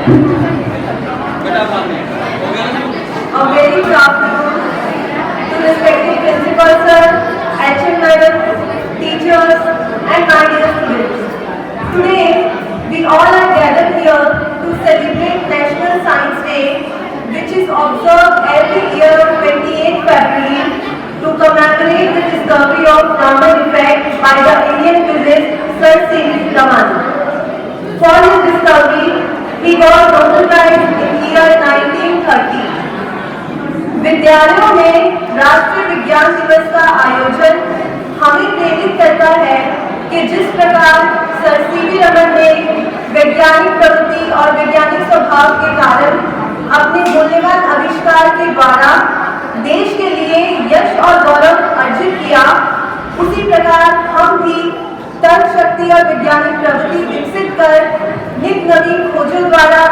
A very good afternoon to respected principal sir, HM madam, teachers and my dear students. Today we all are gathered here to celebrate National Science Day, which is observed every year on 28th February to commemorate the discovery of Raman effect by the Indian physicist Sir C.V. Raman. For his discovery, he got Nobel Prize in year 1930. विद्यालयों में राष्ट्रीय विज्ञान दिवस का आयोजन हमें प्रेरित करता है कि जिस प्रकार सर सीवी रमन ने वैज्ञानिक प्रगति और वैज्ञानिक स्वभाव के कारण अपने मूल्यवान आविष्कार के द्वारा देश के लिए यश और गौरव अर्जित किया, उसी प्रकार हम भी तर्क शक्ति और वैज्ञानिक प्रगति विकसित कर नित नवीन खोजों द्वारा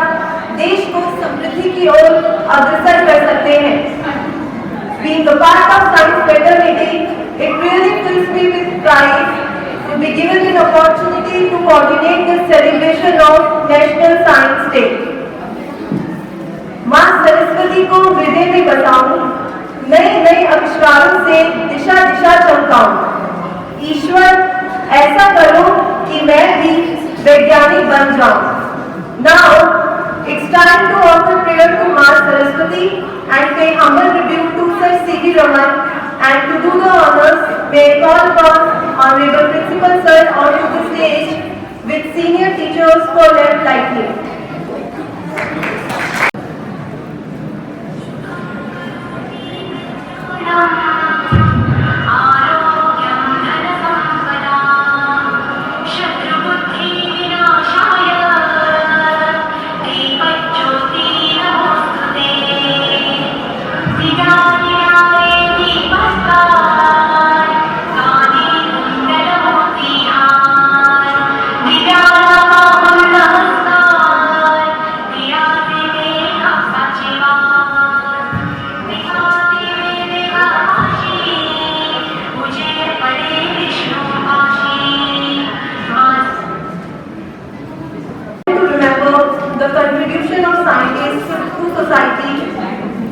देश को समृद्धि की ओर अग्रसर कर सकते हैं। Being a part of Science Fraternity, it really fills me with pride to be given an opportunity to coordinate this celebration of National Science Day. माँ सरस्वती को हृदय में बसाऊं, नए नए आविष्कारों से दिशा दिशा चमकाऊं। ईश्वर ऐसा करो कि मैं भी वैज्ञानिक बन जाऊं। Now it's time to offer prayer to Maa Saraswati and pay humble tribute to Sir C.V. Raman, and to do the honors, may I call upon Honorable Principal Sir onto the stage with senior teachers for their lightning. Contribution of scientists to society.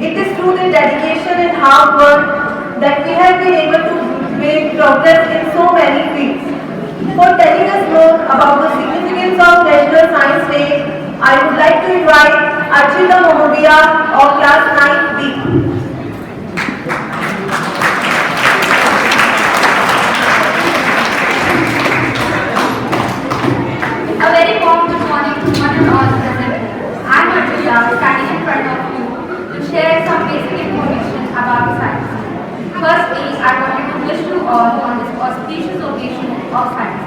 It is through their dedication and hard work that we have been able to make progress in so many fields. For telling us more about the significance of National Science Day, I would like to invite Archita Mohodia of Class 9B. A very warm good morning to one and all present. I am Archita, standing in front of you to share some basic information about science. Firstly, I wanted to wish you all on this auspicious occasion of science.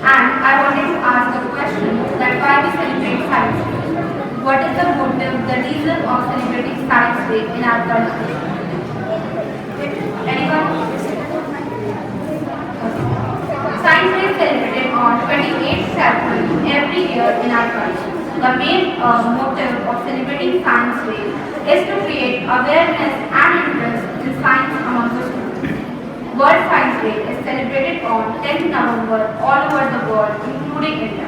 And I wanted to ask the question that why we celebrate Science Day. What is the motive, the reason of celebrating Science Day in our country? Anyone? Science Day is celebrated on 28th February every year in our country. The main motive of celebrating Science Day is to create awareness and interest in science among the students. World Science Day is celebrated on 10th November all over the world, including India.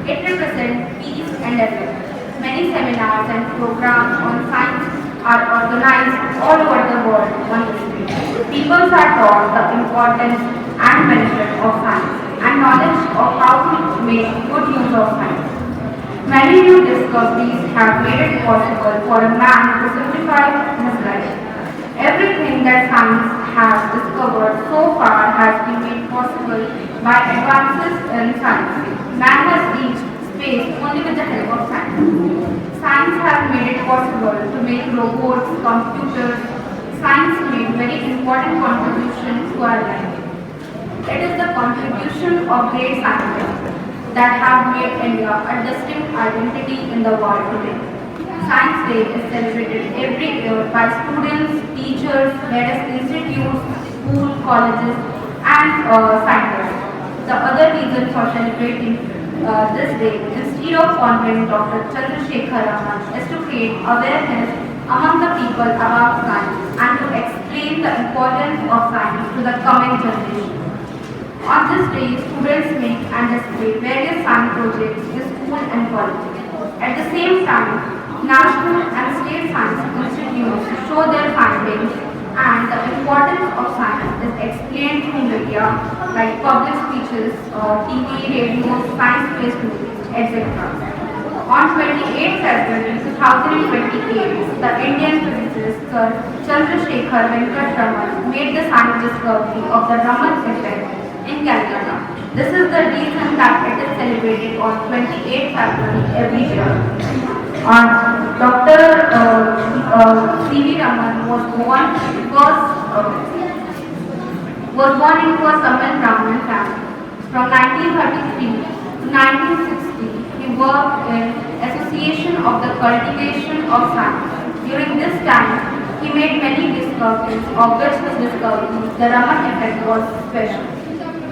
It represents peace and development. Many seminars and programs on science are organized all over the world on this day. People are taught the importance and benefit of science and knowledge of how to make good use of science. Many new discoveries have made it possible for a man to simplify his life. Everything that science has discovered so far has been made possible by advances in science. Man has reached space only with the help of science. Science has made it possible to make robots, computers. Science made very important contribution to our life. It is the contribution of great scientists that have made India a distinct identity in the world today. Science Day is celebrated every year by students, teachers, various institutes, schools, colleges and scientists. The other reason for celebrating this day instead of honoring Dr. Chandrasekhar Raman is to create awareness among the people about science and to explain the importance of science to the coming generation. On this day, students make and display various science projects in school and colleges. At the same time, national and state science institutes show their findings and the importance of science is explained through media like public speeches, TV, radio, science-based movies, etc. On 28 February 2028, the Indian physicist Sir Chandrasekhar Venkat Raman made the science discovery of the Raman effect in Calcutta. This is the reason that it is celebrated on 28 February every year. Dr. C.V. Raman was born into a Tamil Brahmin family. From 1933 to 1960, he worked in Association of the Cultivation of Science. During this time, he made many discoveries, of which his discovery, the Raman effect, was special.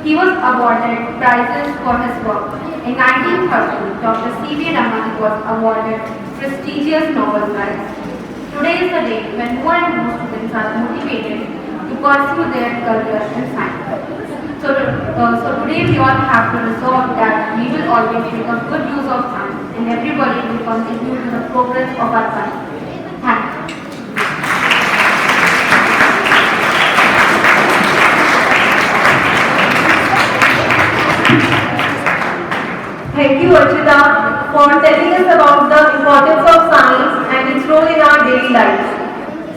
He was awarded prizes for his work. In 1930, Dr. C.V. Raman was awarded prestigious Nobel Prize. Today is the day when more and more students are motivated to pursue their career in science. So today we all have to resolve that we will always make a good use of science and everybody will contribute to the progress of our country. Thank you. Thank you, Archita, for telling us about the importance of science and its role in our daily lives.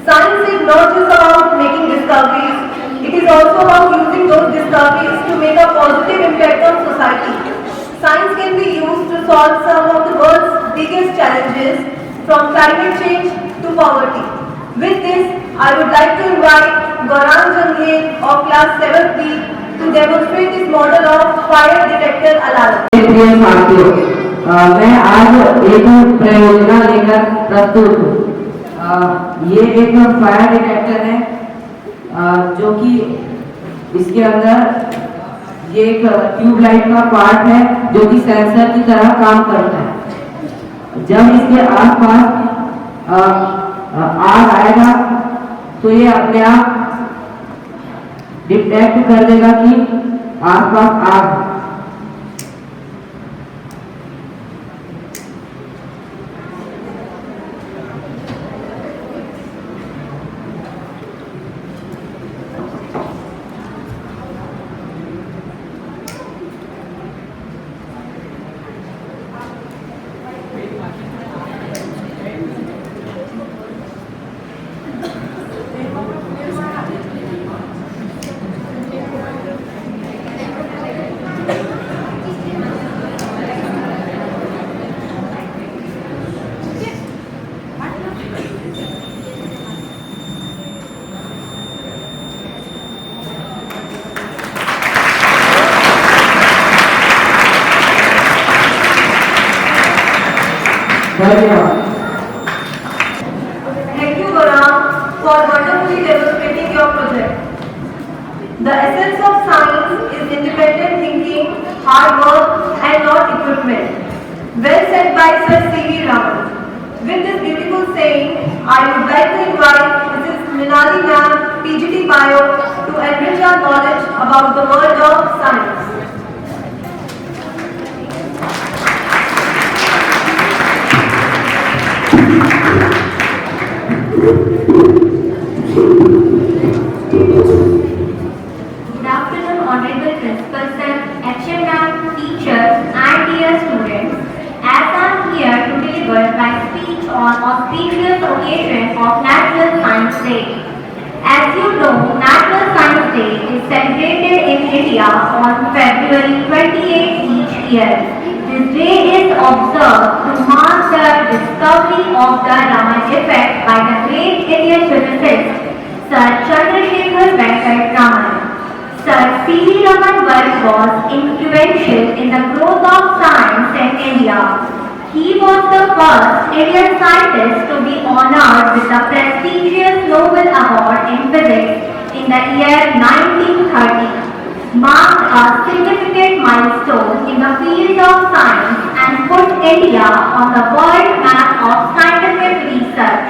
Science is not just about making discoveries, it is also about using those discoveries to make a positive impact on society. Science can be used to solve some of the world's biggest challenges, from climate change to poverty. With this, I would like to invite Gaurang Jangir of class 7th B to demonstrate this model of fire detector alarm. प्रिय साथियों, मैं आज एक प्रयोजना लेकर प्रस्तुत हूँ। ये एक फायर डिटेक्टर है, जो कि इसके अंदर ये एक ट्यूबलाइट का पार्ट है जो कि सेंसर की तरह काम करता है। जब इसके आसपास आग आएगा तो ये अपने आप डिटेक्ट कर देगा कि आसपास आग है। Thank you, Gaurang, for wonderfully demonstrating your project. The essence of science is independent thinking, hard work, and not equipment. Well said by Sir C.V. Raman. With this beautiful saying, I would like to invite Mrs. Minali Ma'am, PGT Bio, to enrich our knowledge about the world of science. Good afternoon, Honorable Principal Sir, HM Ma'am, teachers, and dear students. As I am here to deliver my speech on auspicious occasion of National Science Day. As you know, National Science Day is celebrated in India on February 28 each year. This day is observed to mark the discovery of the Raman effect by the great Indian physicist Sir Chandrasekhar Venkat Raman. Sir C.V. Raman work was influential in the growth of science in India. He was the first Indian scientist to be honored with the prestigious Nobel Award in Physics in the year 1930, marked a significant milestone in the field of science and put India on the world map of scientific research.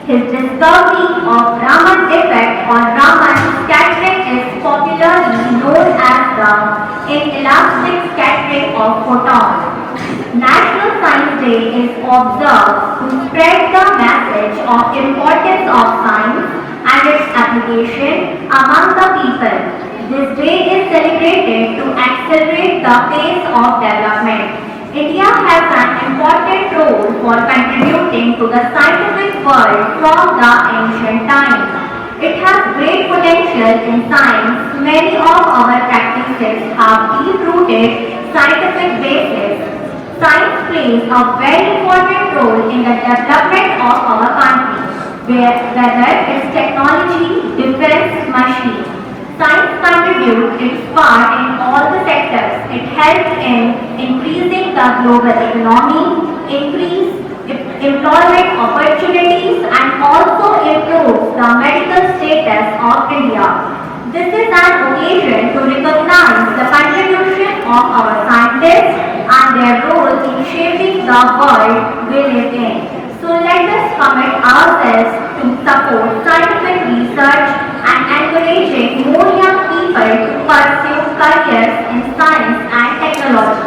His discovery of Raman effect or Raman scattering is popularly known as the inelastic scattering of photons. National Science Day Day is observed to spread the message of importance of science and its application among the people. This day is celebrated to accelerate the pace of development. India has an important role for contributing to the scientific world from the ancient times. It has great potential in science. Many of our practices have deep-rooted scientific basis. Science plays a very important role in the development of our country, whether it's technology, defense, machines. Science contributes its part in all the sectors. It helps in increasing the global economy, increase employment opportunities, and also improves the medical status of India. This is an occasion to recognize the contribution of our scientists and their role in shaping the world we live in. So let us commit ourselves to support scientific research and encouraging more young people to pursue careers in science and technology.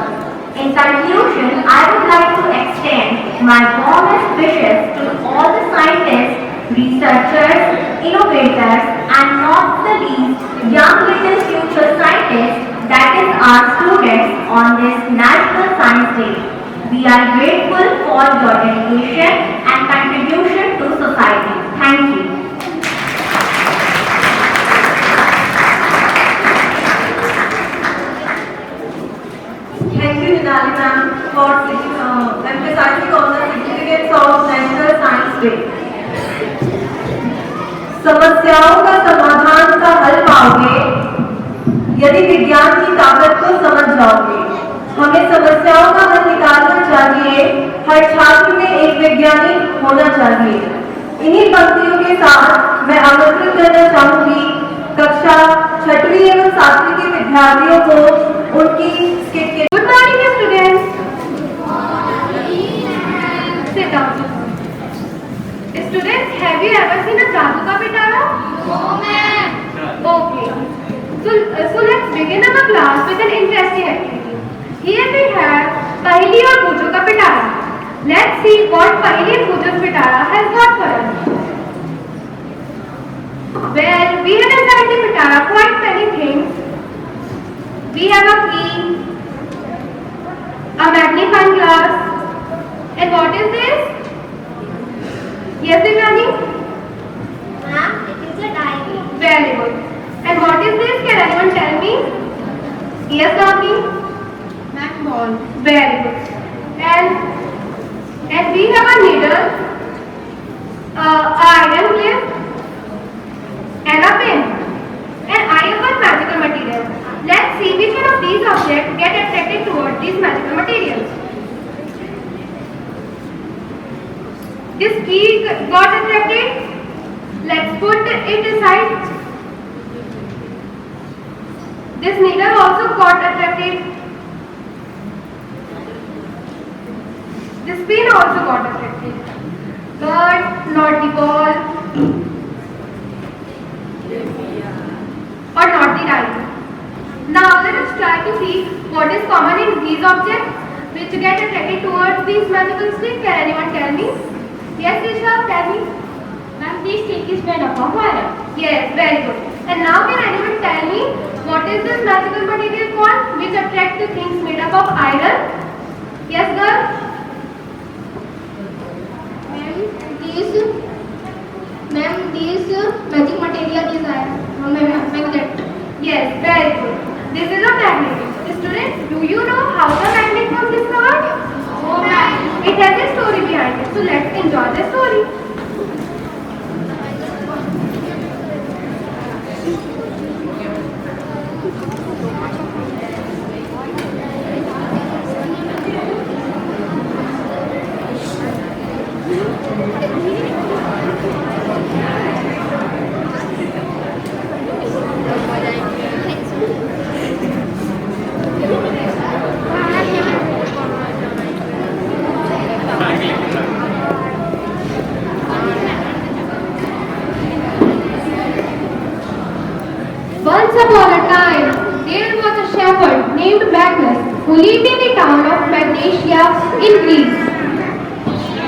In conclusion, I would like to extend my warmest wishes to all the scientists, researchers, innovators, and not the least, young little future scientists, that is our students, on this National Science Day. We are grateful for your dedication and contribution to society. Thank you. Thank you, Nidali ma'am, for emphasizing on the significance of National Science Day. समस्याओं का समाधान का हल पाओगे यदि विज्ञान की ताकत को समझ जाओगे। हमें समस्याओं का हल निकालना चाहिए। हर छात्र में एक वैज्ञानिक होना चाहिए। इन्हीं पंक्तियों के साथ मैं आमंत्रित करना चाहूंगी कक्षा 6वीं एवं 7वीं के विद्यार्थियों को उनकी स्किट के। Good morning, students. Sit down. Students, have you ever seen a जादू का पिटारा? No, ma'am. Okay. So let's begin our class with an interesting activity. Here we have पहेली और पूछो का पिटारा. Let's see what पहेली and पूछो पिटारा has got for us. Well, we have designed the pitara quite many things. We have a key, a magnifying glass, and what is this? Yes, Devyani? Ma'am, it is a diary. Very good. And what is this? Can anyone tell me? Yes, Navni? Ma'am, ball. Very good. And we have a needle, iron clip, and a pen. And I have got magical material. Let's see which one of these objects get attracted towards these magical materials. This key got attracted. Let's put it aside. This needle also got attracted. This pin also got attracted. But not the ball. Or not the diamond. Now let us try to see what is common in these objects which get attracted towards these magical stick. Can anyone tell me? Yes, Isha, tell me. Ma'am, this stick is made up of iron. Yes, very good. And now can anyone tell me what is this magical material called which attracts the things made up of iron? Yes, girl? Ma'am, this magic material is iron. Magnet. Yes, very good. This is a magnet. Students, do you know how the magnet was discovered? Oh, ma'am. It has a story behind it. So let's enjoy the story. Once upon a time, there was a shepherd named Magnus who lived in the town of Magnesia in Greece.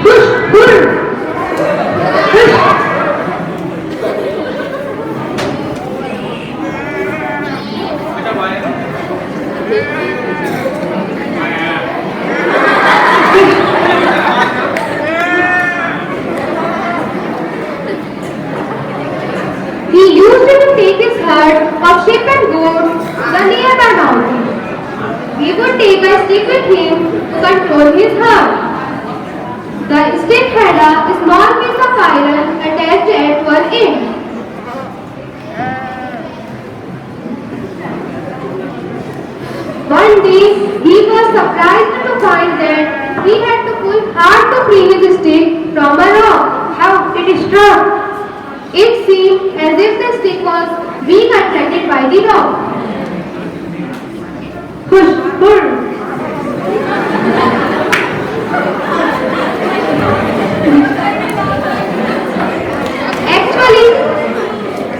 Push, pull. Push. He used it to take his herd of sheep and goats to the nearby mountain. He would take a stick with him to control his herd. The stick had a small piece of iron attached at one end. One day, he was surprised to find that he had to pull hard to free his stick from a rock. How it struck! It seemed as if the stick was being attracted by the rock. Push, pull.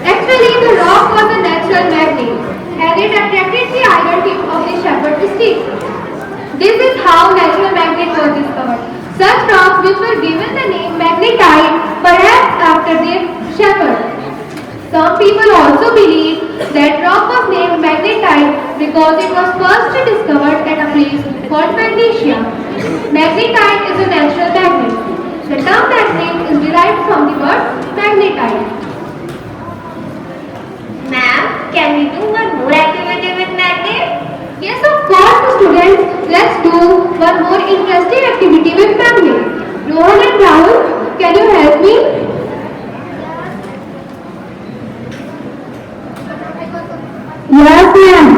Actually, the rock was a natural magnet, and it attracted the iron tip of the shepherd's stick. This is how natural magnet was discovered. Such rocks which were given the name magnetite, perhaps after their shepherd. Some people also believe that rock was named magnetite because it was first discovered at a place called Magnesia. Magnetite is a natural magnet. The term magnet is derived from the word magnetite. Ma'am, can we do one more activity with magnet? Yes, of course, students. Let's do one more interesting activity with magnet. Rohan and Rahul, can you help me? Yes, ma'am.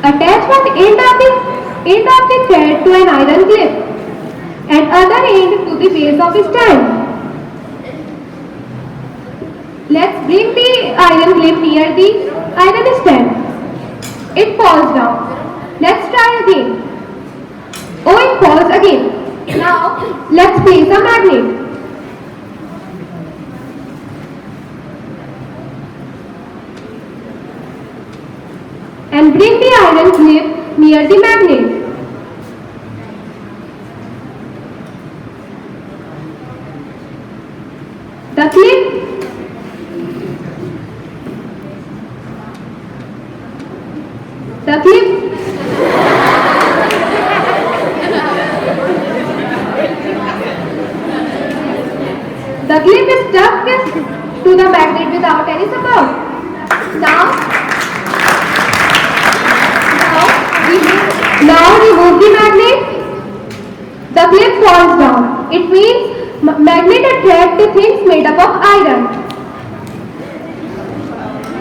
Attach one end of the thread to an iron clip and other end to the base of the stand. Let's bring the iron clip near the iron stand. It falls down. Let's try again. Oh, it falls again. Now, let's place a magnet. And bring the iron clip near the magnet. The clip is stuck to the magnet without any support. Now remove the magnet. The clip falls down. It means magnet attract the things made up of iron.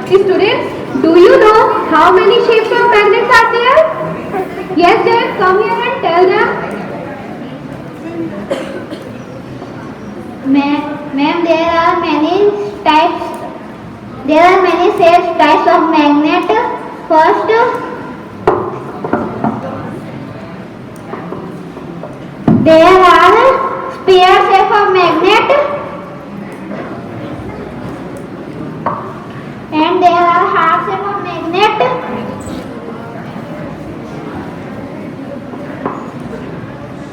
Students, do you know how many shapes of magnets are there? Yes, Dad, come here and tell them. Ma'am, there are many types. There are many types of magnet. First, there are sphere shape of magnet, and there are heart shape of magnet,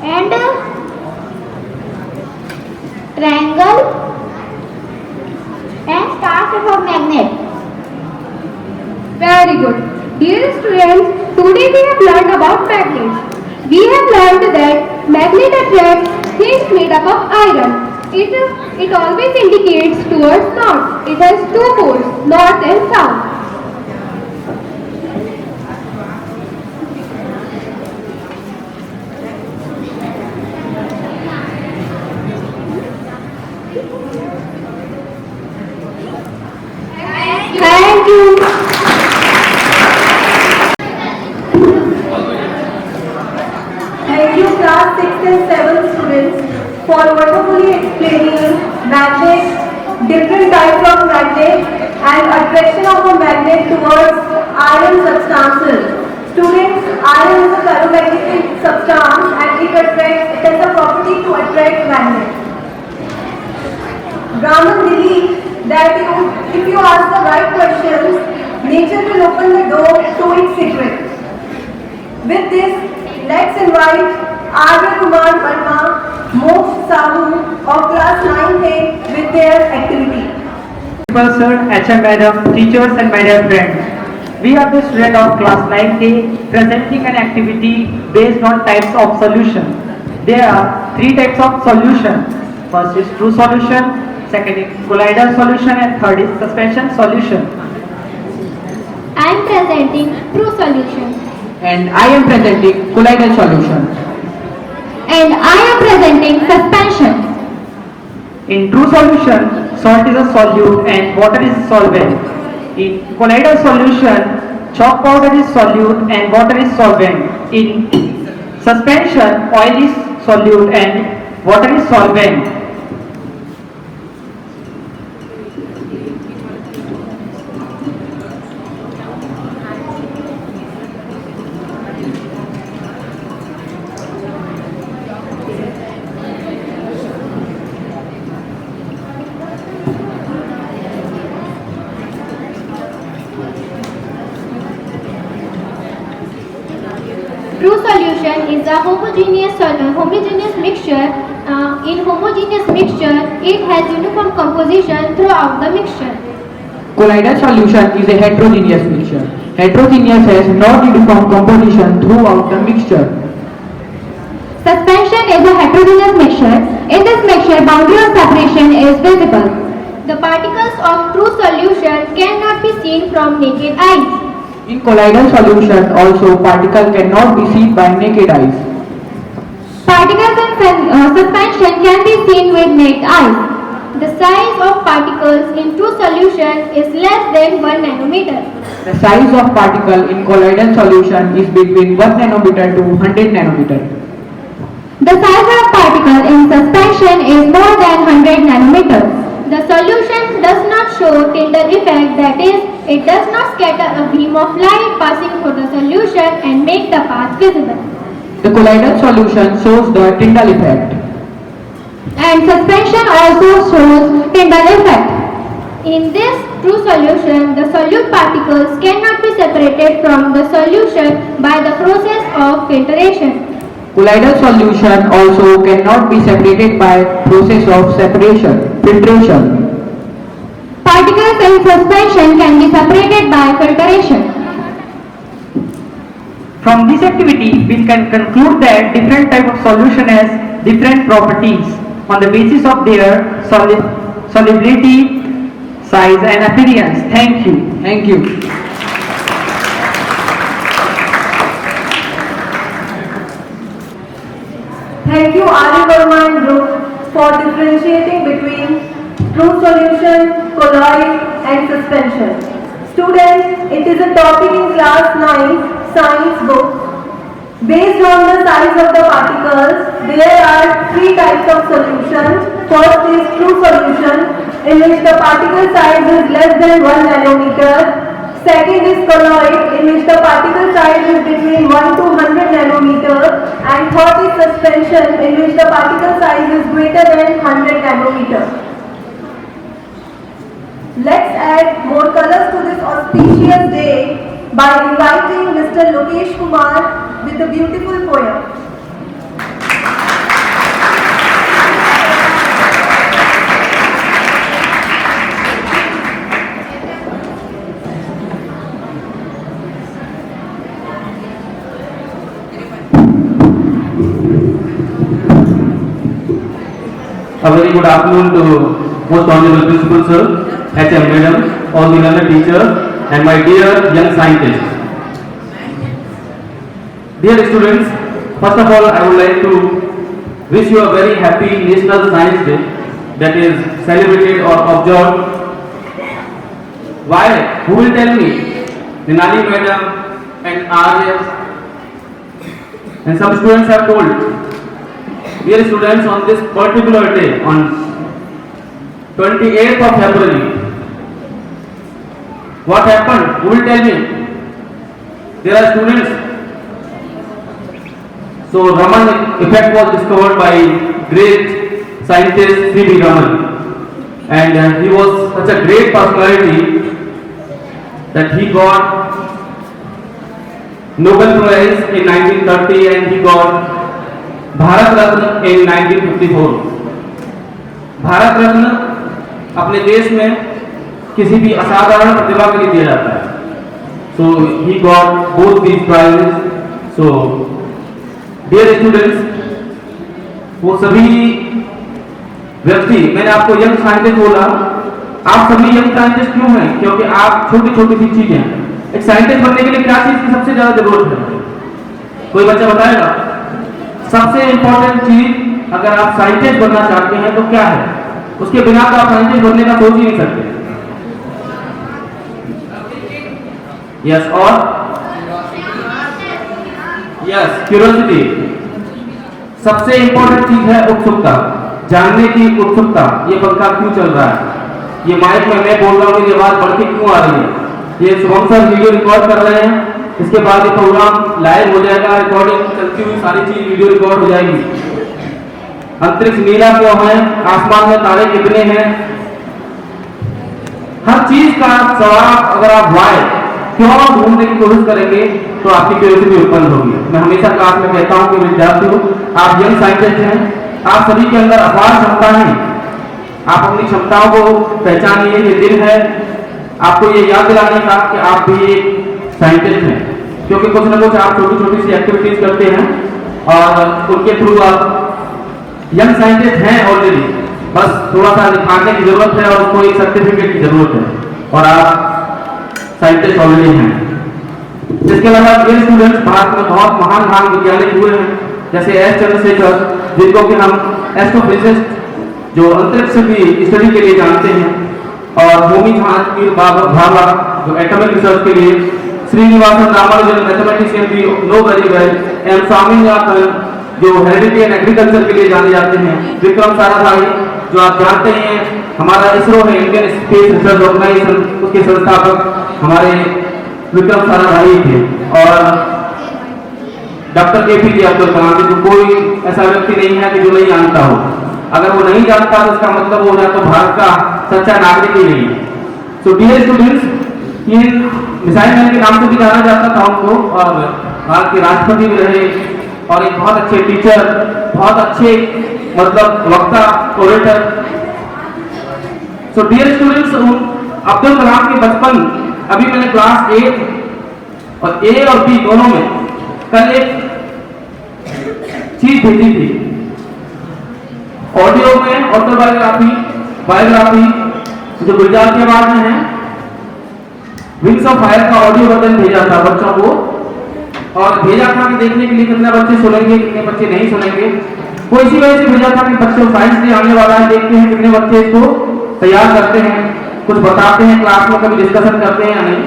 and triangle and star shape of magnet. Very good. Dear students, today we have learned about magnets. We have learned that magnet attracts things made up of iron. It always indicates towards north. It has two poles, north and south. Thank you. Thank you, class 6 and 7 students, for wonderfully explaining magnets, different types of magnets, and attraction of a magnet towards iron substances. Students, iron is a ferromagnetic substance and it has a property to attract magnets. you ask the right questions, nature will open the door to its secret. With this, let's invite Arya Kumar Verma, Moksh Sahu of class 9A with their activity. Principal sir, HM madam, teachers and my dear friends. We are the student of class 9A presenting an activity based on types of solution. There are three types of solution. First is true solution, second is collider solution and third is suspension solution. I am presenting true solution. And I am presenting collider solution. And I am presenting suspension. In true solution, salt is a solute and water is a solvent. In collider solution, chalk powder is solute and water is solvent. In suspension, oil is solute and water is solvent. True solution is a homogeneous mixture. In homogeneous mixture, it has uniform composition throughout the mixture. Collider solution is a heterogeneous mixture. Heterogeneous has not uniform composition throughout the mixture. Suspension is a heterogeneous mixture. In this mixture, boundary of separation is visible. The particles of true solution cannot be seen from naked eyes. In collider solution also particle cannot be seen by naked eyes. Particles in suspension can be seen with naked eyes. The size of particles in true solution is less than 1 nanometer. The size of particle in colloidal solution is between 1 nanometer to 100 nanometer. The size of particle in suspension is more than 100 nanometers. The solution does not show Tyndall effect, that is, it does not scatter a beam of light passing through the solution and make the path visible. The colloidal solution shows the Tyndall effect. And suspension also shows Tyndall effect. In this true solution, the solute particles cannot be separated from the solution by the process of filtration. Colloidal solution also cannot be separated by process of filtration. Particles in suspension can be separated by filtration. From this activity, we can conclude that different type of solution has different properties on the basis of their solubility, size and appearance. Thank you. Thank you. Thank you Arya Verma and group for differentiating between true solution, colloid and suspension. Students, it is a topic in class 9 science book. Based on the size of the particles, there are three types of solutions. First is true solution, in which the particle size is less than 1 nanometer. Second is colloid, in which the particle size is between 1 to 100 nanometer. And third is suspension, in which the particle size is greater than 100 nanometer. Let's add more colors to this auspicious day by inviting Mr. Lokesh Kumar with a beautiful poem. A very good afternoon to most honorable principal sir, HM madam, all the learned teachers and my dear young scientists. Dear students, first of all I would like to wish you a very happy National Science Day that is celebrated or observed. Why? Who will tell me? Ninali madam and Arya and some students have told. Dear students, on this particular day, on 28th of February, what happened? Who will tell me? There are students. So Raman effect was discovered by great scientist C.V. Raman. and he was such a great personality that he got Nobel Prize in 1930 and he got Bharat Ratna in 1954. Bharat Ratna अपने देश में किसी भी असाधारण प्रतिभा के लिए दिया जाता है. So he got both these prizes. So dear students, वो सभी व्यक्ति, मैंने आपको यंग साइंटिस्ट बोला, आप सभी यंग साइंटिस्ट क्यों हैं? क्योंकि आप छोटी छोटी सी चीजें, एक साइंटिस्ट बनने के लिए क्या चीज की सबसे ज्यादा जरूरत है? कोई बच्चा बताएगा? सबसे इंपॉर्टेंट चीज अगर आप साइंटिस्ट बनना चाहते हैं तो क्या है? उसके बिना तो आप साइंटिस्ट बनने का सोच ही नहीं सकते. यस, और यस, क्यूरियोसिटी. सबसे इंपॉर्टेंट चीज है उत्सुकता, जानने की उत्सुकता. ये पंखा क्यों चल रहा है? ये माइक में मैं बोल रहा हूँ, मेरी आवाज बढ़ के क्यों आ रही है? ये शुभम सर वीडियो रिकॉर्ड कर रहे हैं, इसके बाद ये प्रोग्राम लाइव हो जाएगा, रिकॉर्डिंग चलती हुई सारी चीज वीडियो रिकॉर्ड हो जाएगी. अंतरिक्ष नीला क्यों है? आसमान में तारे कितने हैं? हर चीज का सवाल अगर आप वाई क्यों ढूंढने की कोशिश करेंगे तो आपकी क्यूरियोसिटी उत्पन्न होगी. मैं हमेशा क्लास में कहता हूं कि विद्यार्थियों, आप यंग साइंटिस्ट हैं, आप सभी के अंदर अपार क्षमता है. आप अपनी क्षमताओं को पहचानिए. ये दिन है आपको ये याद दिलाने का कि आप भी एक साइंटिस्ट हैं, क्योंकि कुछ ना कुछ आप छोटी छोटी सी एक्टिविटीज करते हैं और उनके थ्रू आप यंग साइंटिस्ट हैं ऑलरेडी. बस थोड़ा सा दिखाने की जरूरत है और उसको एक सर्टिफिकेट की जरूरत है और आप साइंटिस्ट ऑलरेडी हैं. इसके अलावा ये स्टूडेंट्स भारत में बहुत महान महान वैज्ञानिक हुए हैं, जैसे एस चंद्रशेखर, जिनको कि हम एस्ट्रोफिजिस्ट जो अंतरिक्ष की स्टडी के लिए जानते हैं, और होमी जहांगीर भाभा जो एटॉमिक रिसर्च के लिए, श्रीनिवासन रामानुजन मैथमेटिशियन भी know very well, M Swaminathan जो हेरिडिटी एंड एग्रीकल्चर के लिए जाने जाते हैं, विक्रम साराभाई जो आप जानते हैं हमारा इसरो है, इंडियन स्पेस रिसर्च ऑर्गेनाइजेशन, उसके संस्थापक हमारे विक्रम साराभाई थे, और डॉक्टर केपीजे अब्दुल कलाम, जो कोई ऐसा व्यक्ति नहीं है कि जो नहीं जानता हो. अगर वो नहीं जानता तो इसका मतलब हो जाए तो भारत का सच्चा नागरिक ही नहीं है. सो डियर स्टूडेंट्स, इन मिसाइल मैन के नाम से भी जाना जाता था उनको, और भारत के राष्ट्रपति भी रहे और एक बहुत अच्छे टीचर, बहुत अच्छे मतलब वक्ता, orator. So dear students, Abdul Kalam के बचपन, अभी मैंने क्लास 8 और ए और बी दोनों में कल एक चीज भेजी थी. ऑडियो में ऑटोबायोग्राफी, बायोग्राफी जो गुलजार के बाद में है, विंग्स ऑफ फायर का ऑडियो वर्जन भेजा था बच्चों को, और भेजा था कि देखने के लिए कितने बच्चे सुनेंगे, कितने बच्चे नहीं सुनेंगे. वो इसी वजह से भेजा था कि बच्चों साइंस डे आने वाला है, देखते हैं कितने बच्चे इसको तैयार करते हैं, कुछ बताते हैं क्लास में, कभी डिस्कशन करते हैं या नहीं.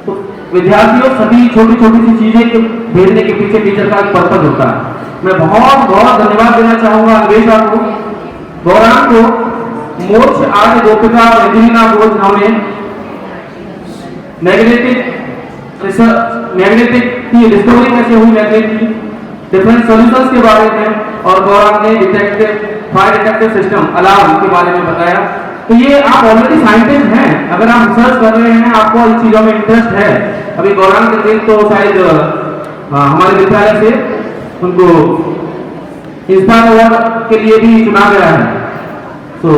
तो विद्यार्थियों, सभी छोटी छोटी सी चीजें भेजने के पीछे टीचर का एक पर्पज होता है. मैं बहुत बहुत धन्यवाद देना चाहूंगा अंग्रेजा को, गौरांग को, मोक्ष, आर्य, गोपिका, रंजीना बोध, जिन्होंने मैग्नेटिक की डिस्कवरी कैसे हुई, मैग्नेट की डिफरेंट सॉल्यूशंस के बारे में, और गौरांग ने फायर डिटेक्टिव सिस्टम अलार्म के बारे में बताया. तो ये आप ऑलरेडी साइंटिस्ट हैं, अगर आप रिसर्च कर रहे हैं, आपको इन चीजों में इंटरेस्ट है. अभी गौरांग के दिन तो शायद हमारे विद्यालय से उनको इंस्पायर अवार्ड के लिए भी चुना गया है. तो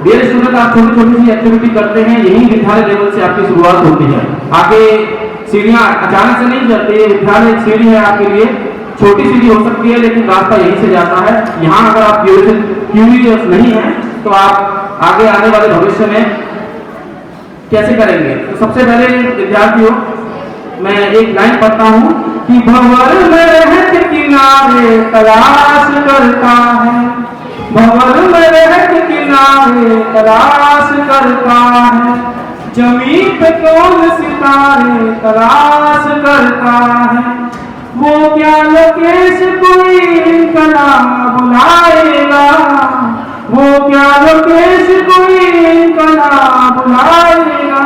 डियर स्टूडेंट, आप छोटी छोटी सी एक्टिविटी करते हैं, यही विद्यालय लेवल से आपकी शुरुआत होती है. आगे सीढ़ियां अचानक से नहीं चलती, विद्यालय एक सीढ़ी है आपके लिए, छोटी सीढ़ी हो सकती है लेकिन रास्ता यहीं से जाता है. यहाँ अगर आप क्यूरियस नहीं है तो आप आगे आने वाले भविष्य में कैसे करेंगे? तो सबसे पहले विद्यार्थियों, मैं एक लाइन पढ़ता हूँ कि भंवर में रहत किनारे तलाश करता है, भंवर में रहत किनारे तलाश करता है, जमीन पे कौन सितारे तलाश करता है, वो क्या लोकेश कोई कला बुलाएगा, वो क्या लोकेश कोई कला बुलाएगा,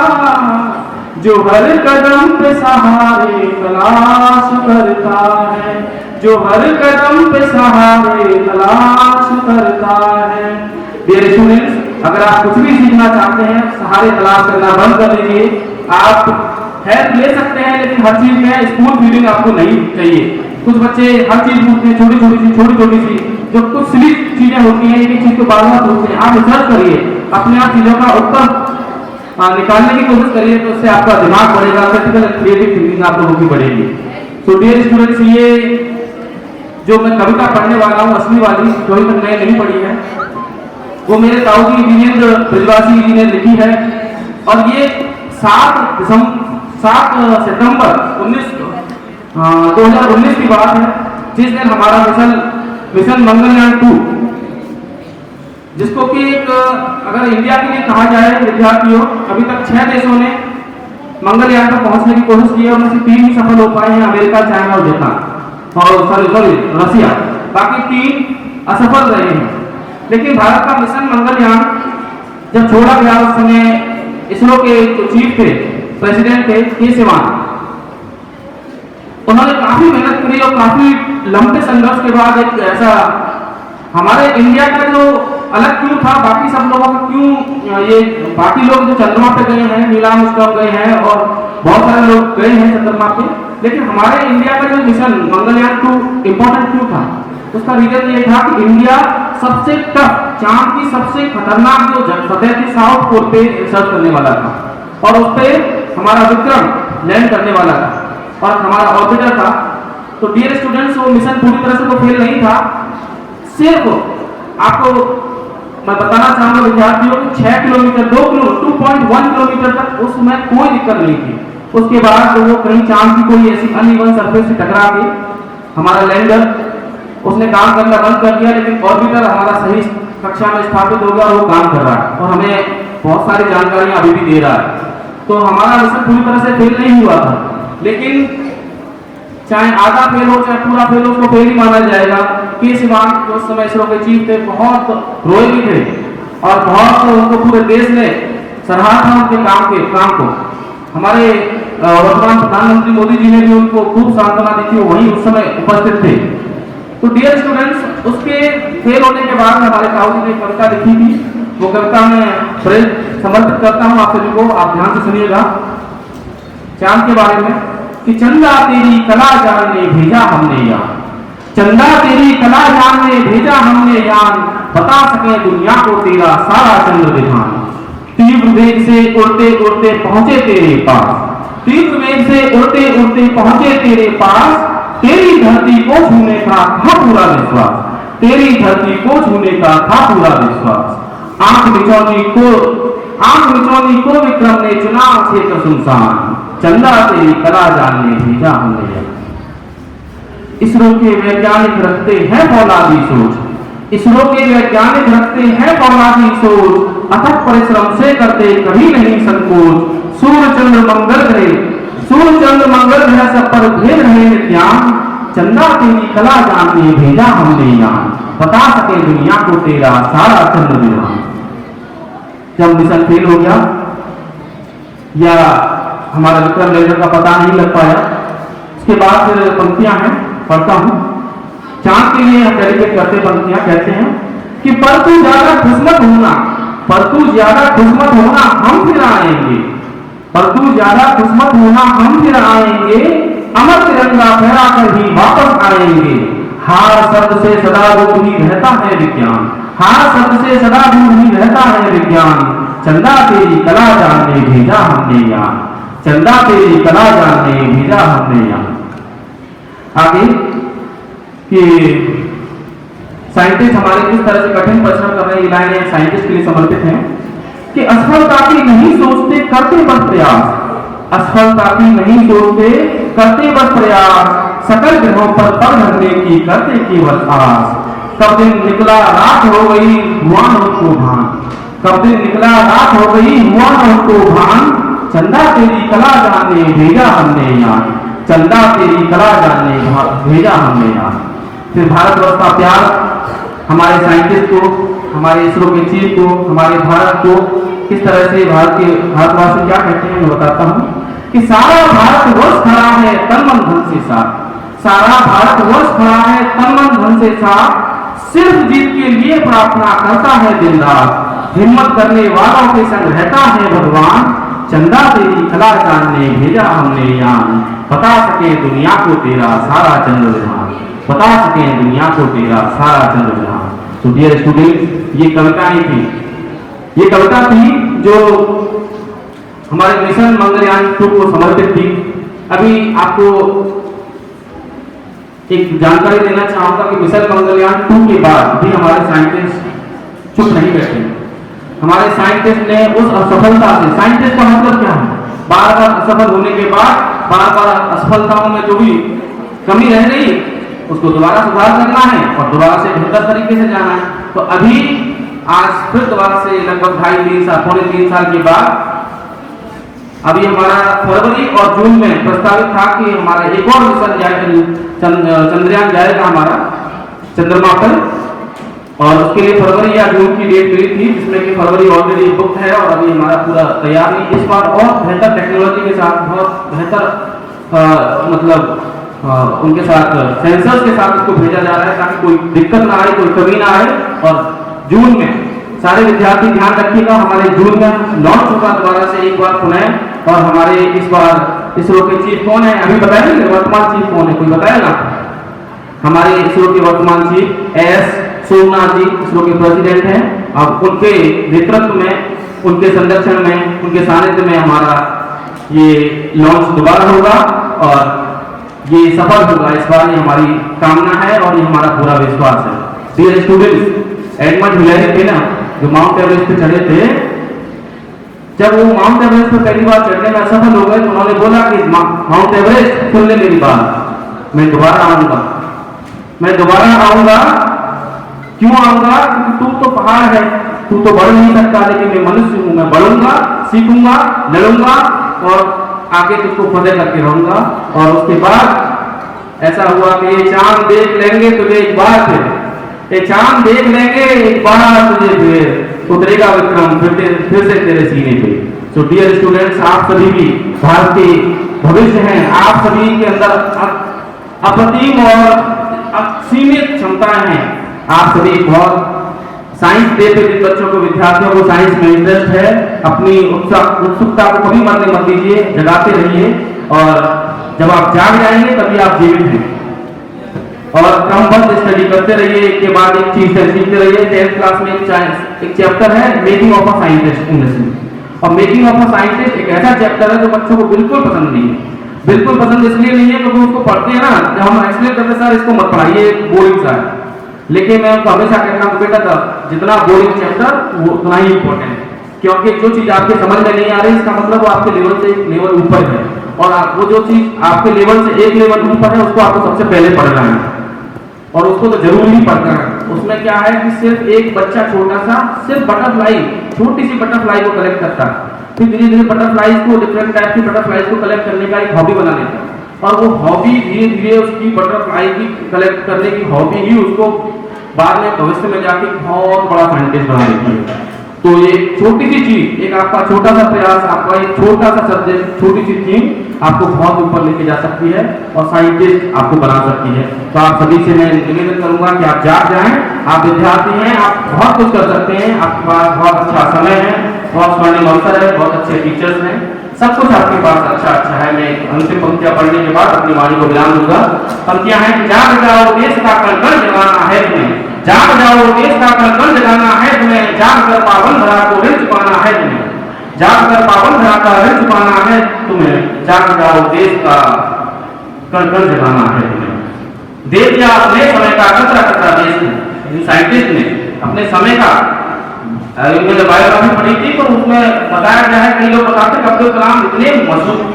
जो हर कदम पे सहारे तलाश करता है, जो हर कदम पे सहारे तलाश करता है. डियर स्टूडेंट्स, अगर आप कुछ भी सीखना चाहते हैं, सहारे तलाश करना बंद कर दीजिए। आप हेल्प ले सकते हैं, लेकिन हर चीज में स्कूल फीडिंग आपको नहीं चाहिए। कुछ बच्चे हर चीज पूछते हैं, छोटी छोटी सी जो कुछ सिली चीजें होती हैं, एक चीज को बार बार पूछते हैं। आप रिसर्च करिए, अपने आप चीजों का उत्तर निकालने की कोशिश करिए, तो उससे आपका दिमाग बढ़ेगा, क्रिटिकल क्रिएटिव थिंकिंग आप लोगों की बढ़ेगी। सो डियर स्टूडेंट्स, ये जो मैं कविता पढ़ने वाला हूँ असली वाली, जो अभी तक मैंने नहीं पढ़ी है, वो मेरे ताऊ जी इंजीनियर ब्रिजवासी जी ने लिखी है। और ये 7 सितंबर 2019 की बात है, जिस दिन हमारा मिशन मंगलयान 2, जिसको कि एक अगर इंडिया के लिए कहा जाए विद्यार्थियों, अभी तक 6 देशों ने मंगलयान पर पहुंचने की कोशिश की है, उनमें से 3 ही सफल हो पाए हैं, अमेरिका, चाइना और जापान, और सॉरी रसिया, बाकी 3 असफल रहे हैं। लेकिन भारत का मिशन मंगलयान जब छोड़ा गया, उस समय इसरो के जो चीफ थे, प्रेसिडेंट थे के सिवान, उन्होंने काफी मेहनत करी और काफी लंबे संघर्ष के बाद एक ऐसा हमारे इंडिया का जो अलग क्यों था बाकी सब लोगों का, क्यों ये बाकी लोग जो चंद्रमा पे गए हैं, नील आर्मस्ट्रांग गए हैं और बहुत सारे लोग गए हैं चंद्रमा पे, लेकिन हमारे इंडिया का जो मिशन मंगलयान 2 इम्पोर्टेंट क्यों था? उसका रीजन ये था कि इंडिया सबसे टफ, चांद की सबसे खतरनाक जो सतह थी, साउथ पोल पे रिसर्च करने वाला था, और उस पे हमारा विक्रम लैंड करने वाला था और हमारा ऑर्बिटर था। तो डियर स्टूडेंट्स, वो मिशन पूरी तरह से तो फेल नहीं था। सिर्फ आपको मैं बताना चाहूंगा विद्यार्थियों को 6 किलोमीटर 2.1 किलोमीटर तक उस समय कोई दिक्कत नहीं थी। उसके बाद तो वो कहीं चांद की कोई ऐसी अनइवन सरफेस से टकरा के हमारा लैंडर उसने काम करना बंद कर दिया, लेकिन ऑर्बिटर हमारा सही कक्षा में स्थापित हो गया और वो काम कर रहा है और हमें बहुत सारी जानकारियां अभी भी दे रहा है। तो हमारा मिशन पूरी तरह से फेल नहीं हुआ था, लेकिन चाहे आधा फेल हो चाहे पूरा फेल हो, उसको फेल ही माना जाएगा। के सिवान जो उस समय इसरो के चीफ थे, बहुत रोए भी थे और बहुत उनको पूरे देश ने सराहा था उनके काम को। हमारे वर्तमान प्रधानमंत्री मोदी जी ने भी उनको खूब सांत्वना दी थी, वो वहीं उस समय उपस्थित थे। तो डियर स्टूडेंट्स, उसके फेल होने के बाद हमारे ताऊ जी ने कविता लिखी थी, वो कविता मैं समर्पित करता हूँ आप सभी को, आप ध्यान से सुनिएगा। चांद के बारे में कि चंदा तेरी कला जानने भेजा हमने यान, चंदा तेरी कला जानने भेजा हमने यान, बता सके दुनिया को तेरा सारा चंद्र विधान। तीव्र वेग से उड़ते उड़ते पहुंचे तेरे पास, तीव्र वेग से उड़ते उड़ते पहुंचे तेरे पास, तेरी धरती को छूने का था पूरा विश्वास, तेरी धरती को छूने का था पूरा विश्वास। आंख मिचौनी को विक्रम ने चुना क्षेत्र सुनसान, चंदा तेरी कला जानने भेजा हमने यान। इसरो के वैज्ञानिक रखते हैं फौलादी सोच, इसरो के वैज्ञानिक रखते हैं फौलादी सोच, अथक परिश्रम से करते कभी नहीं संकोच। सूर्य चंद्र मंगल ग्रह सब पर भेद रहे नित्यान, चंदा तेरी कला जानने भेजा हमने यान, बता सके दुनिया को तेरा सारा चंद्र विधान। जब मिशन फेल हो गया या हमारा विक्रम लैंडर का पता नहीं लग पाया, उसके बाद फिर पंक्तियां हैं, पढ़ता हूं। चांद के लिए हम डेडिकेट करते पंक्तियां, कहते हैं कि पर तू ज्यादा खुशमत होना, पर तू ज्यादा खुशमत होना हम फिर आएंगे, पर तू ज्यादा खुशमत होना हम फिर आएंगे, अमर तिरंगा फहरा कर ही वापस आएंगे। हार शब्द से सदा दूर ही रहता है विज्ञान, हार शब्द से सदा दूर ही रहता है विज्ञान, चंदा तेरी कला जानने भेजा हमने यान, चंदा तेरी कला जानने भेजा हमने यान। आगे कि साइंटिस्ट हमारे किस तरह से कठिन परिश्रम कर रहे हैं, ये लाइनें साइंटिस्ट के लिए समर्पित हैं कि असफलता की नहीं सोचते करते बस प्रयास, असफलता की नहीं सोचते करते बस प्रयास, सकल ग्रहों पर पग धरने की करते केवल आस। कब दिन निकला रात हो गई हुआ न उसको भान, कब दिन निकला रात हो गई हुआ न उसको भान, चंदा तेरी कला जानने भेजा हमने यान, चंदा तेरी कला जानने भेजा हमने यान। फिर भारतवर्ष का प्यार हमारे साइंटिस्ट को, हमारे इसरो के चीफ को, हमारे भारत को किस तरह से भारतवासी क्या कहते हैं मैं बताता हूँ कि सारा भारतवर्ष खड़ा है तन मन धन से साथ, सारा भारतवर्ष खड़ा है तन मन धन से साथ, सिर्फ जीत के लिए प्रार्थना करता है दिन रात, हिम्मत करने वालों के संग रहता है भगवान। चंदा तेरी कला जानने भेजा हमने यान, बता सके दुनिया को तेरा सारा चंद्र जहां, बता सके दुनिया को तेरा सारा चंद्र जहां। तो डियर स्टूडेंट, ये कविताएं थी, ये कविता थी जो हमारे मिशन मंगलयान 2 को समर्पित थी। अभी आपको एक जानकारी देना चाहूंगा कि मिशन मंगलयान 2 के बाद भी हमारे साइंटिस्ट चुप नहीं बैठे। हमारे साइंटिस्ट ने उस असफलता से, साइंटिस्ट का मतलब क्या है, बार बार असफल होने के बाद बार बार असफलताओं में जो भी कमी रह गई उसको दोबारा सुधार करना है और दोबारा से बेहतर तरीके से जाना है। तो अभी आज फिर दोबारा से लगभग 2.5-3 साल, पौने 3 साल के बाद अभी हमारा फरवरी और जून में प्रस्तावित था कि हमारा एक और मिशन चंद्रयान जाएगा हमारा चंद्रमा पर, और उसके लिए फरवरी या जून की डेट मिली थी, जिसमें कि फरवरी ऑलरेडी बुक है और अभी हमारा पूरा तैयार नहीं। इस बार और बेहतर टेक्नोलॉजी के साथ, बहुत बेहतर मतलब उनके साथ सेंसर्स के साथ इसको भेजा जा रहा है ताकि कोई दिक्कत ना आए, कोई कमी ना आए। और जून में सारे विद्यार्थी ध्यान रखिएगा, हमारे जून में लॉन्च होगा दोबारा से एक बार पुनः। और हमारे इस बार इसरो के चीफ कौन है अभी बताएंगे, वर्तमान चीफ कौन है, कोई बताएगा? हमारे इसरो के वर्तमान चीफ एस सोमनाथ जी इसरो के प्रेसिडेंट हैं। अब उनके नेतृत्व में, उनके संरक्षण में, उनके सानिध्य में हमारा ये लॉन्च दोबारा होगा और ये सफल होगा। इस बार ये हमारी कामना है और ये हमारा पूरा विश्वास है। डियर स्टूडेंट्स, एडमंड हिलेरी थे ना जो माउंट एवरेस्ट पे चढ़े थे, जब वो माउंट एवरेस्ट पे पहली बार चढ़ने में असफल हो गए तो उन्होंने बोला कि माउंट एवरेस्ट सुन ले मेरी बात, मैं दोबारा आऊंगा, मैं दोबारा आऊंगा। क्यों आऊंगा? क्योंकि तू तो पहाड़ है, तू तो बढ़ नहीं सकता, लेकिन मैं मनुष्य हूं, मैं बढ़ूंगा, सीखूंगा, लड़ूंगा और आगे तुझको फतेह करके रहूंगा। और उसके बाद ऐसा हुआ कि ये चांद देख लेंगे तुझे एक बार, फिर ये चांद देख लेंगे एक बार तुझे, फिर उतरेगा विक्रम फिर से तेरे सीने पे। सो डियर स्टूडेंट्स, आप सभी भी भारत के भविष्य हैं, आप सभी के अंदर अप्रतिम और असीमित क्षमताएं हैं। आप सभी बहुत साइंस डे पे जिन बच्चों को, विद्यार्थियों को साइंस में इंटरेस्ट है, अपनी उत्सुकता को कभी मरने मत दीजिए, जगाते रहिए और जब आप जाग जाएंगे तभी आप जीवित हैं। और क्रमबद्ध स्टडी करते रहिए, एक के बाद एक चीज सीखते रहिए। 10th क्लास में एक चैप्टर है making of a scientist English में, और मेकिंग ऑफ अ साइंटिस्ट एक ऐसा चैप्टर है जो बच्चों को बिल्कुल पसंद नहीं है। बिल्कुल पसंद इसलिए नहीं है क्योंकि उसको पढ़ते हैं ना, जब हम एक्सप्लेन करते सर इसको मत पढ़ाइए, बोरिंग सा है। लेकिन मैं उनको हमेशा कहता हूँ बेटा था जितना बोरिंग चैप्टर वो उतना ही इंपॉर्टेंट है, क्योंकि जो चीज आपके समझ में नहीं आ रही इसका मतलब वो आपके लेवल से एक लेवल ऊपर है, और वो जो चीज आपके लेवल से एक लेवल ऊपर है उसको आपको सबसे पहले पढ़ना है और उसको तो जरूर ही पढ़ना है। उसमें क्या है कि सिर्फ एक बच्चा छोटा सा सिर्फ बटरफ्लाई, छोटी सी बटरफ्लाई को कलेक्ट करता है, फिर धीरे धीरे बटरफ्लाईज को, डिफरेंट टाइप की बटरफ्लाईज को कलेक्ट करने का एक हॉबी बना लेता है, और वो हॉबी धीरे धीरे उसकी बटरफ्लाई की कलेक्ट करने की हॉबी ही उसको बाद में भविष्य में जाके बहुत बड़ा साइंटिस्ट बना देती है। तो ये छोटी सी चीज, एक आपका छोटा सा प्रयास, आपका एक छोटा सा सब्जेक्ट, छोटी सी थीम आपको बहुत ऊपर लेके जा सकती है और साइंटिस्ट आपको बना सकती है। तो आप सभी से मैं निवेदन करूंगा कि आप जाग जाएं, आप विद्यार्थी हैं, आप बहुत कुछ कर सकते हैं, आपके पास बहुत अच्छा समय है, बहुत स्वर्णिम अवसर है, बहुत अच्छे टीचर्स हैं, सब कुछ आपके पास अच्छा है। मैं अंतिम पंक्तियां पढ़ने के बाद अपनी वाणी को विराम दूंगा। पंक्तियां हैं, जाग जाओ देश का कण जगाना है तुम्हें, जाग जाओ देश का कण जगाना है तुम्हें, जाग कर पावन धरा को ऋण चुकाना है तुम्हें, जाग कर पावन धरा का ऋण चुकाना है तुम्हें, जाग जाओ देश का कण जगाना है तुम्हें। दे दिया अपने समय का कतरा कतरा देश ने, साइंटिस्ट ने अपने समय का, मैंने बायोग्राफी पढ़ी थी तो उसमें बताया गया है, कई लोग बताते हैं अब्दुल कलाम इतने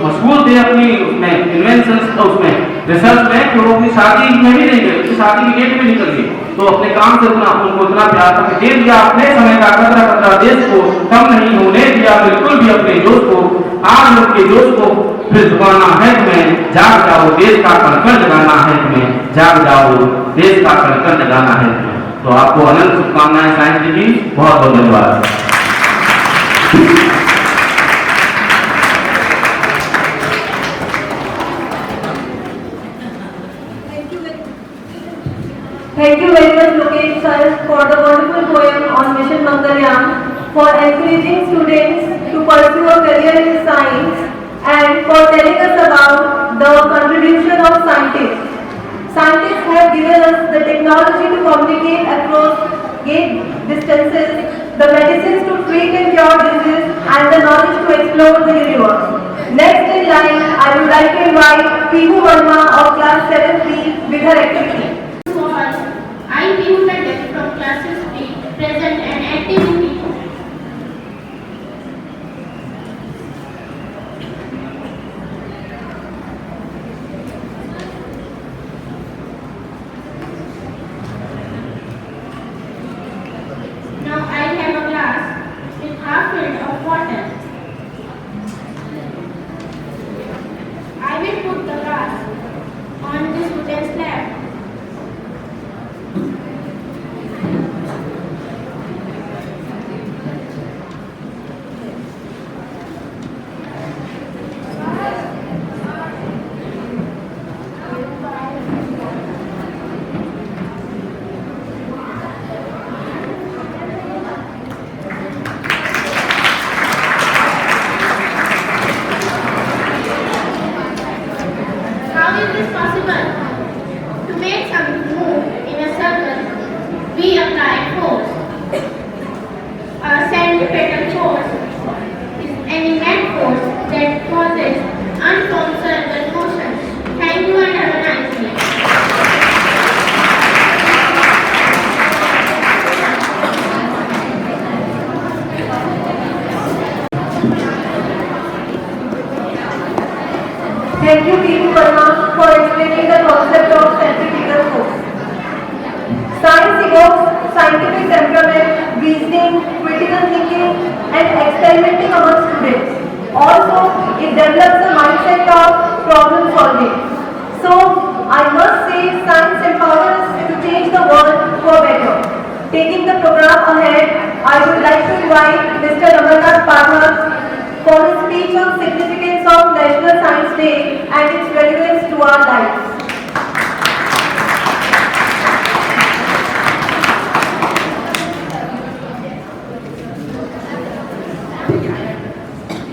मशहूर थे अपनी उसमें इन्वेंशंस, उसमें रिसर्च में, कि वो अपनी शादी में भी नहीं गए, उसकी शादी की डेट भी निकल गई, तो अपने काम से उनको इतना प्यार था कि दे दिया अपने समय का कतरा कतरा देश को, कम नहीं होने दिया बिल्कुल भी अपने जोश को, आज उनके जोश को फिर जुबाना है तुम्हें, जाग जाओ देश का कण जगाना है तुम्हें, जाग जाओ देश का कण जगाना है तुम्हें। तो आपको अनंत शुभकामनाएं साइंस जी की, बहुत बहुत धन्यवाद। Thank you very much, Lokesh sir, for the wonderful poem on Mission Mangalyaan. communicate across great distances, the medicines to treat and cure disease, and the knowledge to explore the universe. Next in line, I would like to invite Pihu Verma of class 7B with her activity. I Pihu Patel from classes 3 present an activity. Now I have a glass with half filled of water. I will put the glass on this wooden slab. How is this possible? To make something move in a circle, we apply force. A centripetal force is any net force that causes unformed circle motion. Thank you and have a nice day. Thank you, Pihu Verma, for explaining the concept of centrifugal force. Science evokes scientific temperament, reasoning, critical thinking, and experimenting among students. Also, it develops a mindset of problem solving. So, I must say, science empowers us to change the world for better. Taking the program ahead, I would like to invite Mr. Amarnath Pathak for his speech on significance of National Science Day and its relevance to our lives.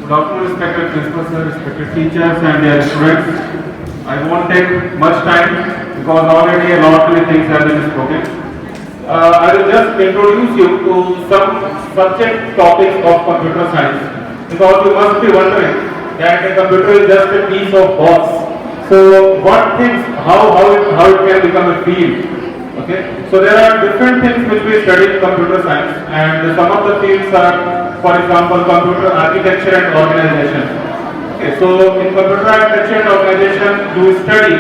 Good afternoon, respected principal sir, respected teachers and their students. I won't take much time because already a lot of things have been spoken. I will just introduce you to some subject topics of computer science. Because you must be wondering that a computer is just a piece of box. So what things, how it can become a field? Okay. So there are different things which we study in computer science, and some of the fields are, for example, computer architecture and organization. Okay. So in computer architecture and organization, you study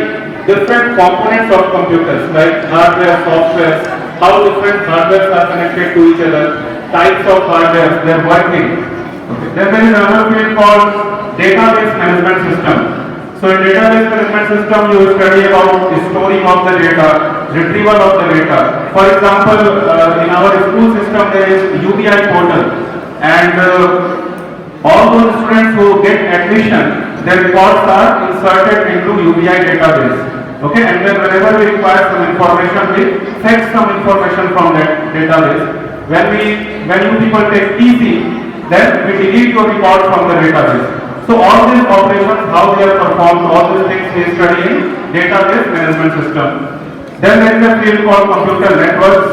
different components of computers like hardware, software, how different hardwares are connected to each other, types of hardware, their working. Okay. Then there is another field called database management system. So in database management system, you study about the storing of the data, retrieval of the data. For example, in our school system, there is UBI portal, and all those students who get admission, their records are inserted into UBI database. Okay, and then whenever we require some information, we fetch some information from that database. When you people take TC, then we delete your record from the database. So all these operations, how they are performed, all these things we study in database management system. Then there is a field called computer networks,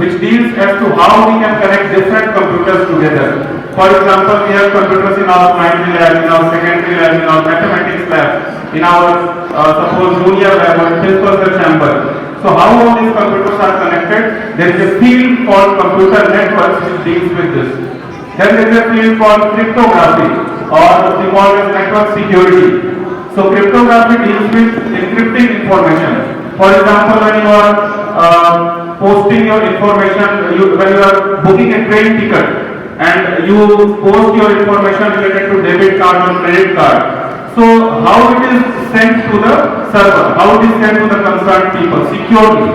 which deals as to how we can connect different computers together. For example, we have computers in our primary lab, in our secondary lab, in our mathematics lab, in our suppose junior lab or principal chamber. So how all these computers are connected? There is a field called computer networks which deals with this. Then there is a field called cryptography, or we call it network security. So cryptography deals with encrypting information. For example, when you are posting your information, when you are booking a train ticket and you post your information related to debit card or credit card. So how it is sent to the server, how it is sent to the concerned people securely.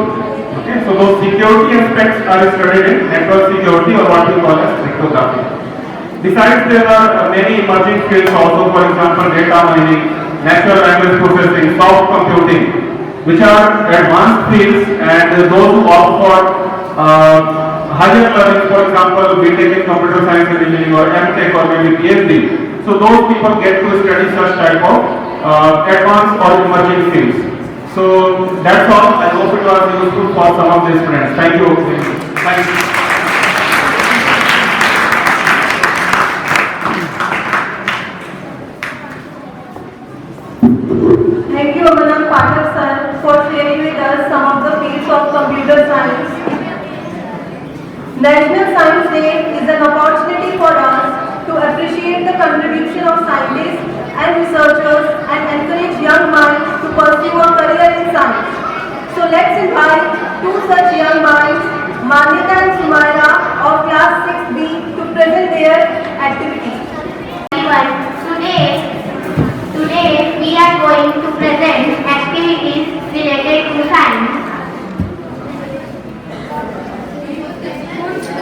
Okay, so those security aspects are studied in network security, or what we call as cryptography. Besides, there are many emerging fields also, for example, data mining, natural language processing, soft computing, which are advanced fields, and those who opt for higher learning, for example, BTech in computer science and engineering, or MTech, or maybe PhD. So those people get to study such type of advanced or emerging fields. So that's all. I hope it was useful for some of these friends. Thank you. Thank you. Thank you, Amanam Pathak sir, for sharing with us some of the fields of computer science. National Science Day is an opportunity for us to appreciate the contribution of scientists and researchers and encourage young minds to pursue a career in science. So let's invite two such young minds, Manyata and Sumaira of class 6B, to present their activities. Today we are going to present activities related to science.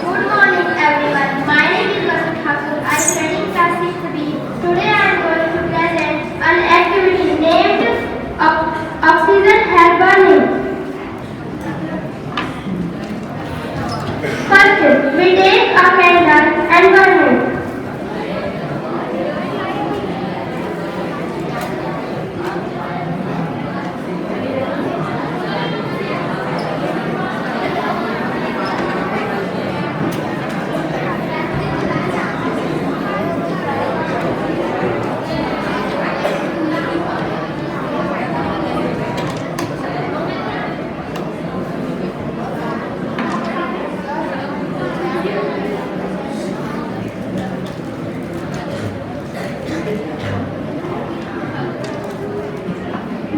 Good morning everyone. My name is Vasant Thakur. I am studying class 6B. Today I am going to present an activity named Oxygen Hair Burning. First, we take a candle and burn it.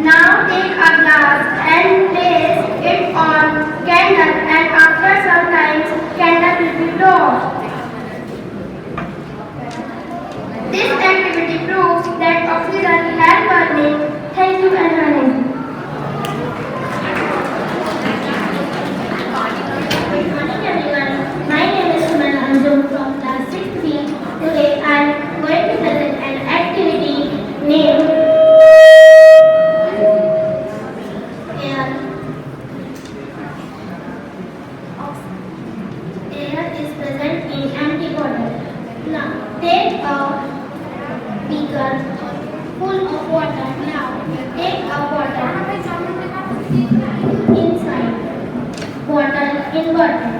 Now take a glass and place it on candle, and after some time candle will be blown. This activity proves that oxygen hair burning. Thank you and learning. Good morning everyone. My name is Suman Anjum from class 6B. Today I am going to present an activity named air is present in empty bottle. Now take a beaker full of water. Now take a bottle inside. Water in bottle.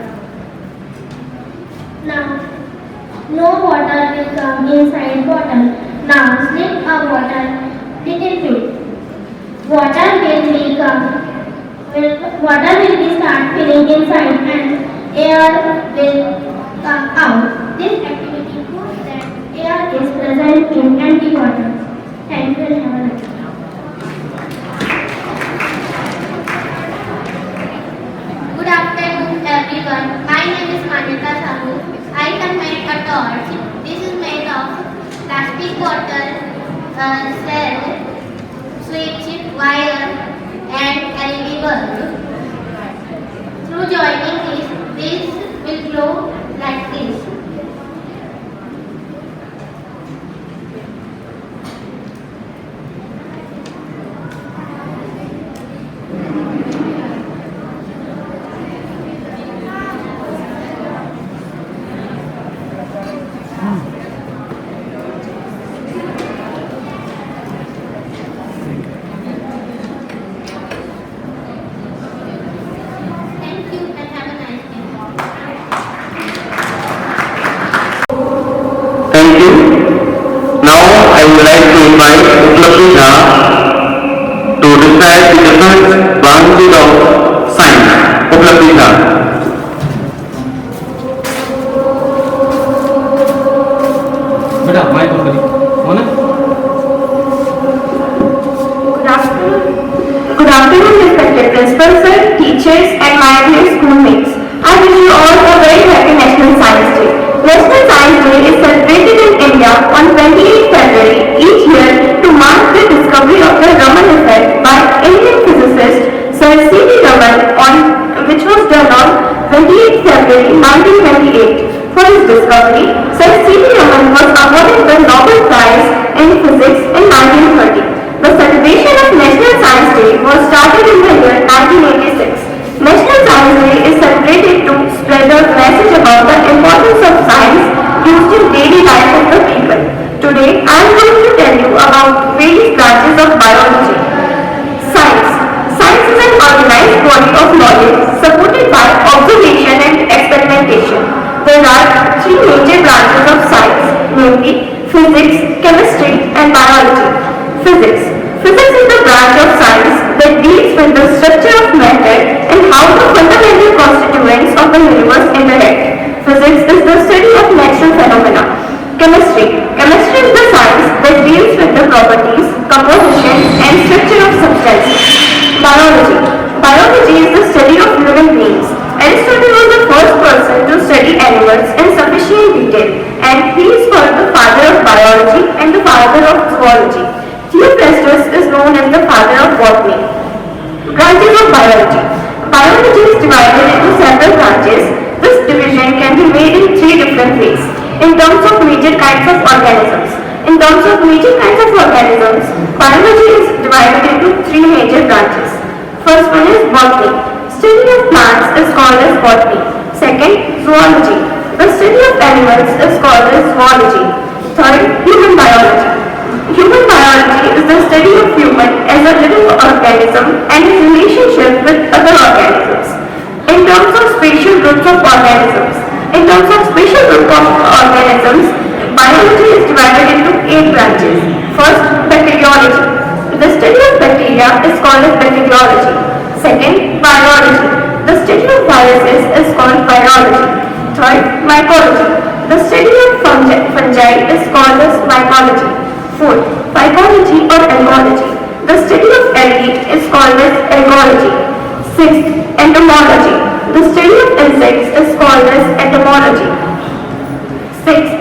Now no water will come inside bottle. Now slip a water little bit. Water will be start filling inside and air will come out. This activity proves that air is present in empty bottle. Thank you and have a nice day. Good afternoon everyone. My name is Manyata Sahu. I can make a torch. This is made of plastic bottle, cell, switch, wire and LED bulb. Through joining this will glow like this. Thank you and have a nice day. Thank you. Now I would like to invite Uplakshi Jha to describe the different branches of science. Uplakshi Jha. बेटा mic on करिए हो ना Good afternoon, respected principal sir, teachers and my dear schoolmates. I wish you all a very happy National Science Day. National Science Day is celebrated in India on 28th February each year to mark the discovery of the Raman effect by Indian physicist Sir C.V. Raman, which was done on 28th February 1928. For his discovery, Sir C.V. Raman was awarded the Nobel Prize in Physics in 1930. The celebration of National Science Day was started in the year 1986. National Science Day is celebrated to spread a message about the importance of science used in daily life of the people. Today, I am going to tell you about various branches of biology. Science. Chemistry. Chemistry is the science that deals with the properties, composition and structure of substances. Biology. Biology is the study of living beings. Aristotle was the first person to study animals in sufficient detail, and he is called the father of biology and the father of zoology. Theophrastus is known as the father of botany. Branches of biology. Biology is divided into several branches. This division can be made in three different ways. In terms of major kinds of organisms. Biology is divided into three major branches. First one is botany. Study of plants is called as botany. Second, zoology. The study of animals is called as zoology. Third, human biology. Human biology is the study of human as a living organism and its relationship with other organisms. In terms of spatial groups of organisms, biology is divided into 8 branches. First, bacteriology. The study of bacteria is called as bacteriology. Second, virology. The study of viruses is called virology. Third, mycology. The study of fungi is called as mycology. Fourth, phycology or algology. The study of algae is called as algology. Sixth, entomology. The study of insects is called as entomology. Sixth,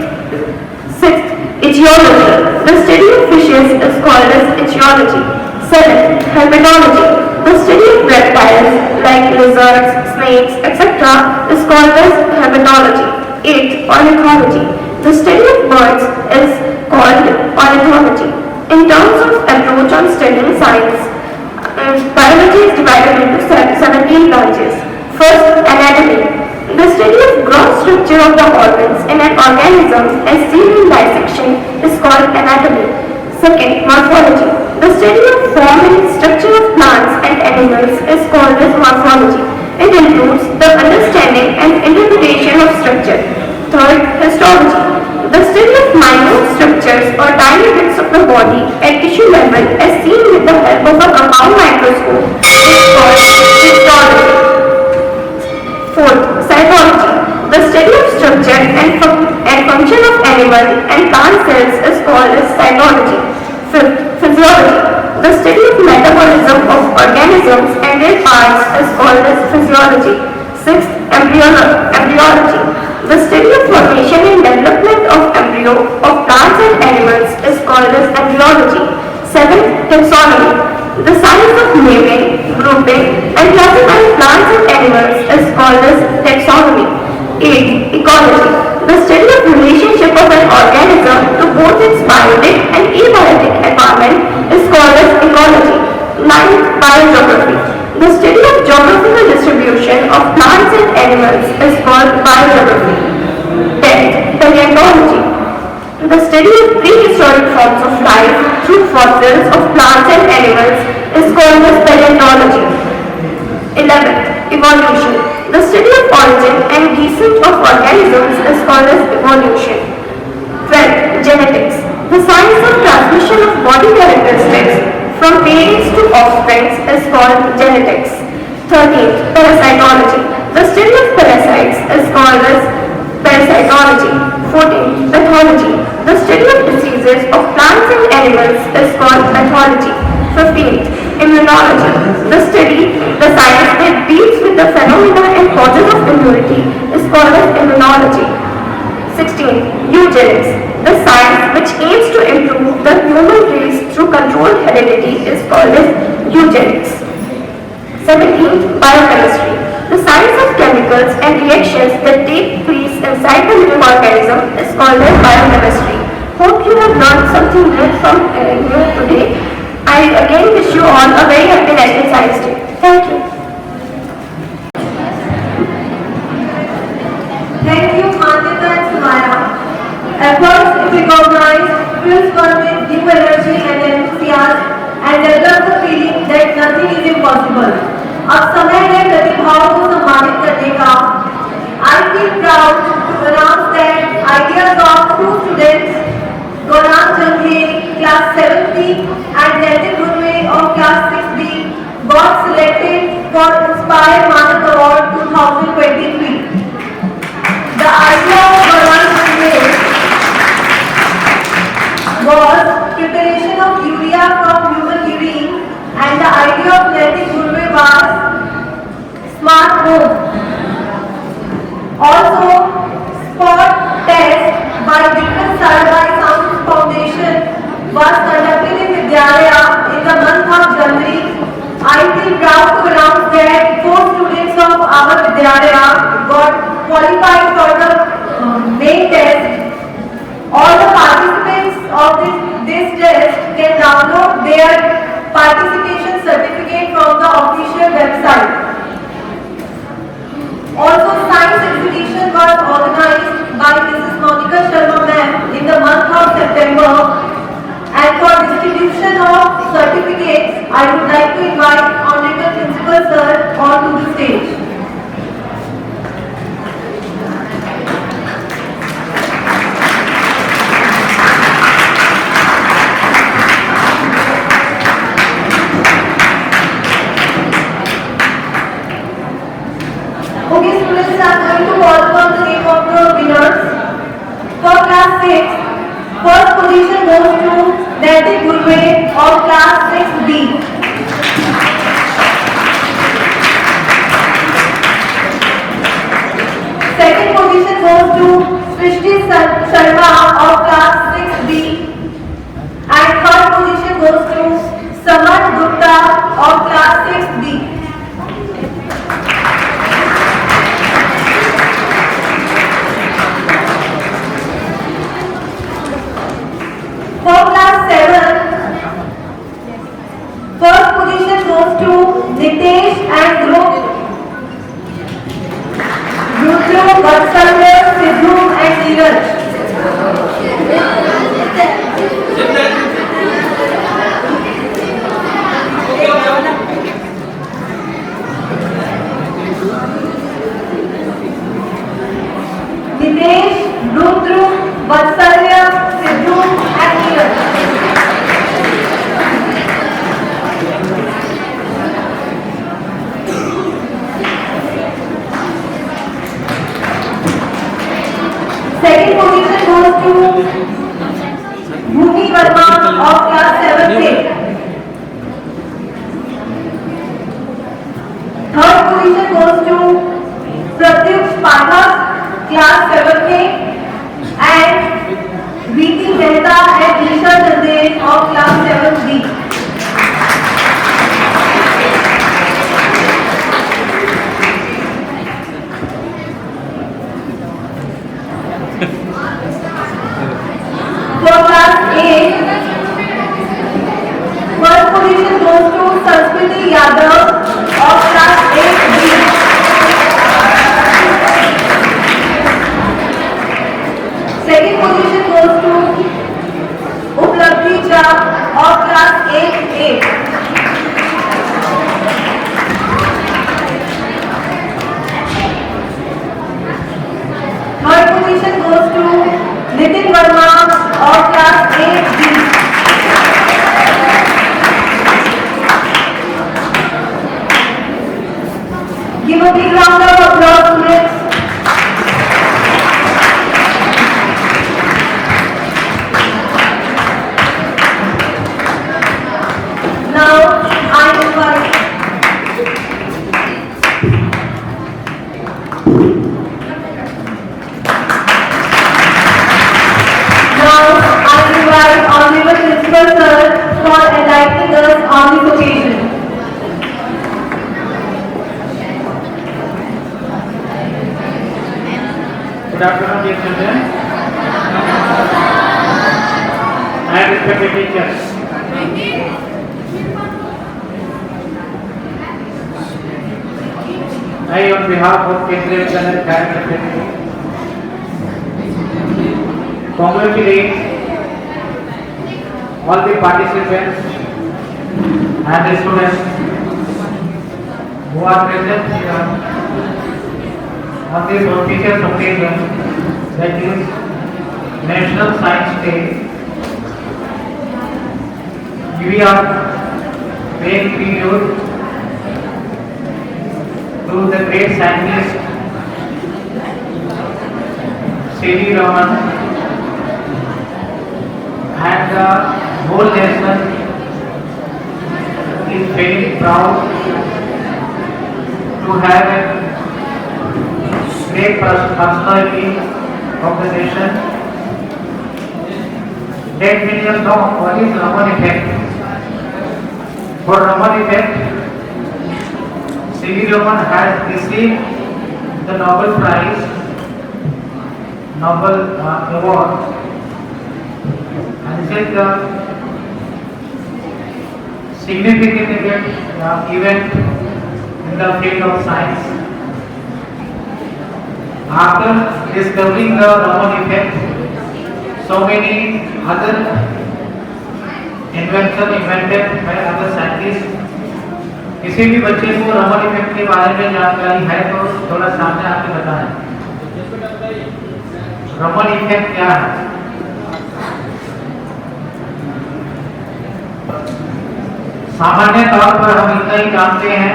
ichthyology. The study of fishes is called as ichthyology. Seventh, herpetology. The study of reptiles like lizards, snakes, etc. is called as herpetology. Eighth, ornithology. The study of birds is called ornithology. In terms of approach on studying science, biology is divided into 17 branches. First, anatomy. The study of gross structure of the organs in an organism as seen in dissection is called anatomy. Second, morphology. The study of form and structure of plants and animals is called as morphology. It includes the understanding and interpretation of structure. Third, histology. The study of minute structures or tiny bits of the body at tissue level as seen with the help of a compound microscope is called histology. Fourth, cytology. The study of structure and function of animal and plant cells is called as cytology. Fifth, physiology. The study of metabolism of organisms and their parts is called as physiology. Sixth, embryology. The study of formation and development of embryo of plants and animals is called as embryology. Seventh, taxonomy. The science of naming, grouping and classifying plants and animals is called as taxonomy. Eighth, ecology. The study of relationship of an organism to both its biotic and abiotic environment is called as ecology. Ninth, biogeography. The study of geographical distribution of plants and animals is called biogeography. 10th, paleontology. The study of prehistoric forms of life through fossils of plants and animals is called as paleontology. 11th, evolution. The study of origin and descent of organisms is called as evolution. 12th, genetics. The science of transmission of body characteristics from parents to offspring is called genetics. 13th, parasitology. The study of parasites is called as parasitology. 14th, pathology. The study of diseases of plants and animals is called pathology. 15th, immunology. The science that deals with the phenomena and causes of immunity is called as immunology. 16th, eugenics. The science which aims to improve the human race through controlled heredity is called as eugenics. 17th, biochemistry. The science of chemicals and reactions that take place inside the living organism is called as biochemistry. Hope you have learned something new from here today. I again wish you all a very happy National Science Day. Thank you. Thank you, Mandita and Sumaya. Efforts to recognize, fills one with new energy and enthusiasm and develop the feeling that nothing is impossible. अब समय है प्रतिभाओं को सम्मानित करने का. I feel proud to announce that ideas of 2 students, Gaurang Janghe, class 7B and Jaitik Gurve of class 6B got selected for Inspire Manak Award 2023. The idea of Gaurang Janghe Also, spot test by Vikram Sarabhai Sound Foundation was conducted in Vidyalaya in the month of January. I feel proud to announce that 4 students of our Vidyalaya got qualified for the main test. All the participants of this test can download their participation certificate from the official website. Also, science exhibition was organized by Mrs. Monica Sharma ma'am in the month of September. And for distribution of certificates, I would like to invite Honorable Principal Sir onto the stage. Okay, students, I am going to call upon the name of the winners. For class 6, first position goes to Naitik Gurve of class 6B. Second position goes to Srishti Sharma of class 6B. And third position goes to Samar Gupta of class 6B. For class 7, first position goes to Nitesh and Dhruv. Rudra, Vatsalya, Sidhu and Neeraj. Nitesh, Rudra, Vatsalya, Sidhu and Neeraj. Second position goes to Bhumi Verma of class 7A. Third position goes to Pratyush Pathak, class 7A, and VT Mehta and Nisha Chandesh of class 7B. For class 8, first position goes to Sanskriti Yadav of class 8B. Second position goes to Uplabdhi Jha of class 8A. Third position goes to Nitin Verma of class 8B. Give a big round of applause, students. Now, I invite Honorable Principal Sir for enlightening us on this occasion. Good afternoon, dear children. And respected teachers. I, on behalf of Kendriya Vidyalaya Parent Academy, congratulate all the participants and the students who are present here on this auspicious occasion, that is National Science Day. We are paying tribute to the great scientist C.V. Raman, and the whole nation is very proud to have a great personality of the nation. Let me just know what is Raman effect. For Raman effect, C.V. Raman has received the Nobel Prize, Nobel Award, and this is the significant event in the field of science. After discovering the Raman effect, so many other inventions invented by other scientists. किसी भी बच्चे को Raman effect के बारे में जानकारी है तो थोड़ा सामने आके बताएं। रमन इफेक्ट क्या है? सामान्य तौर पर हम इतना ही जानते हैं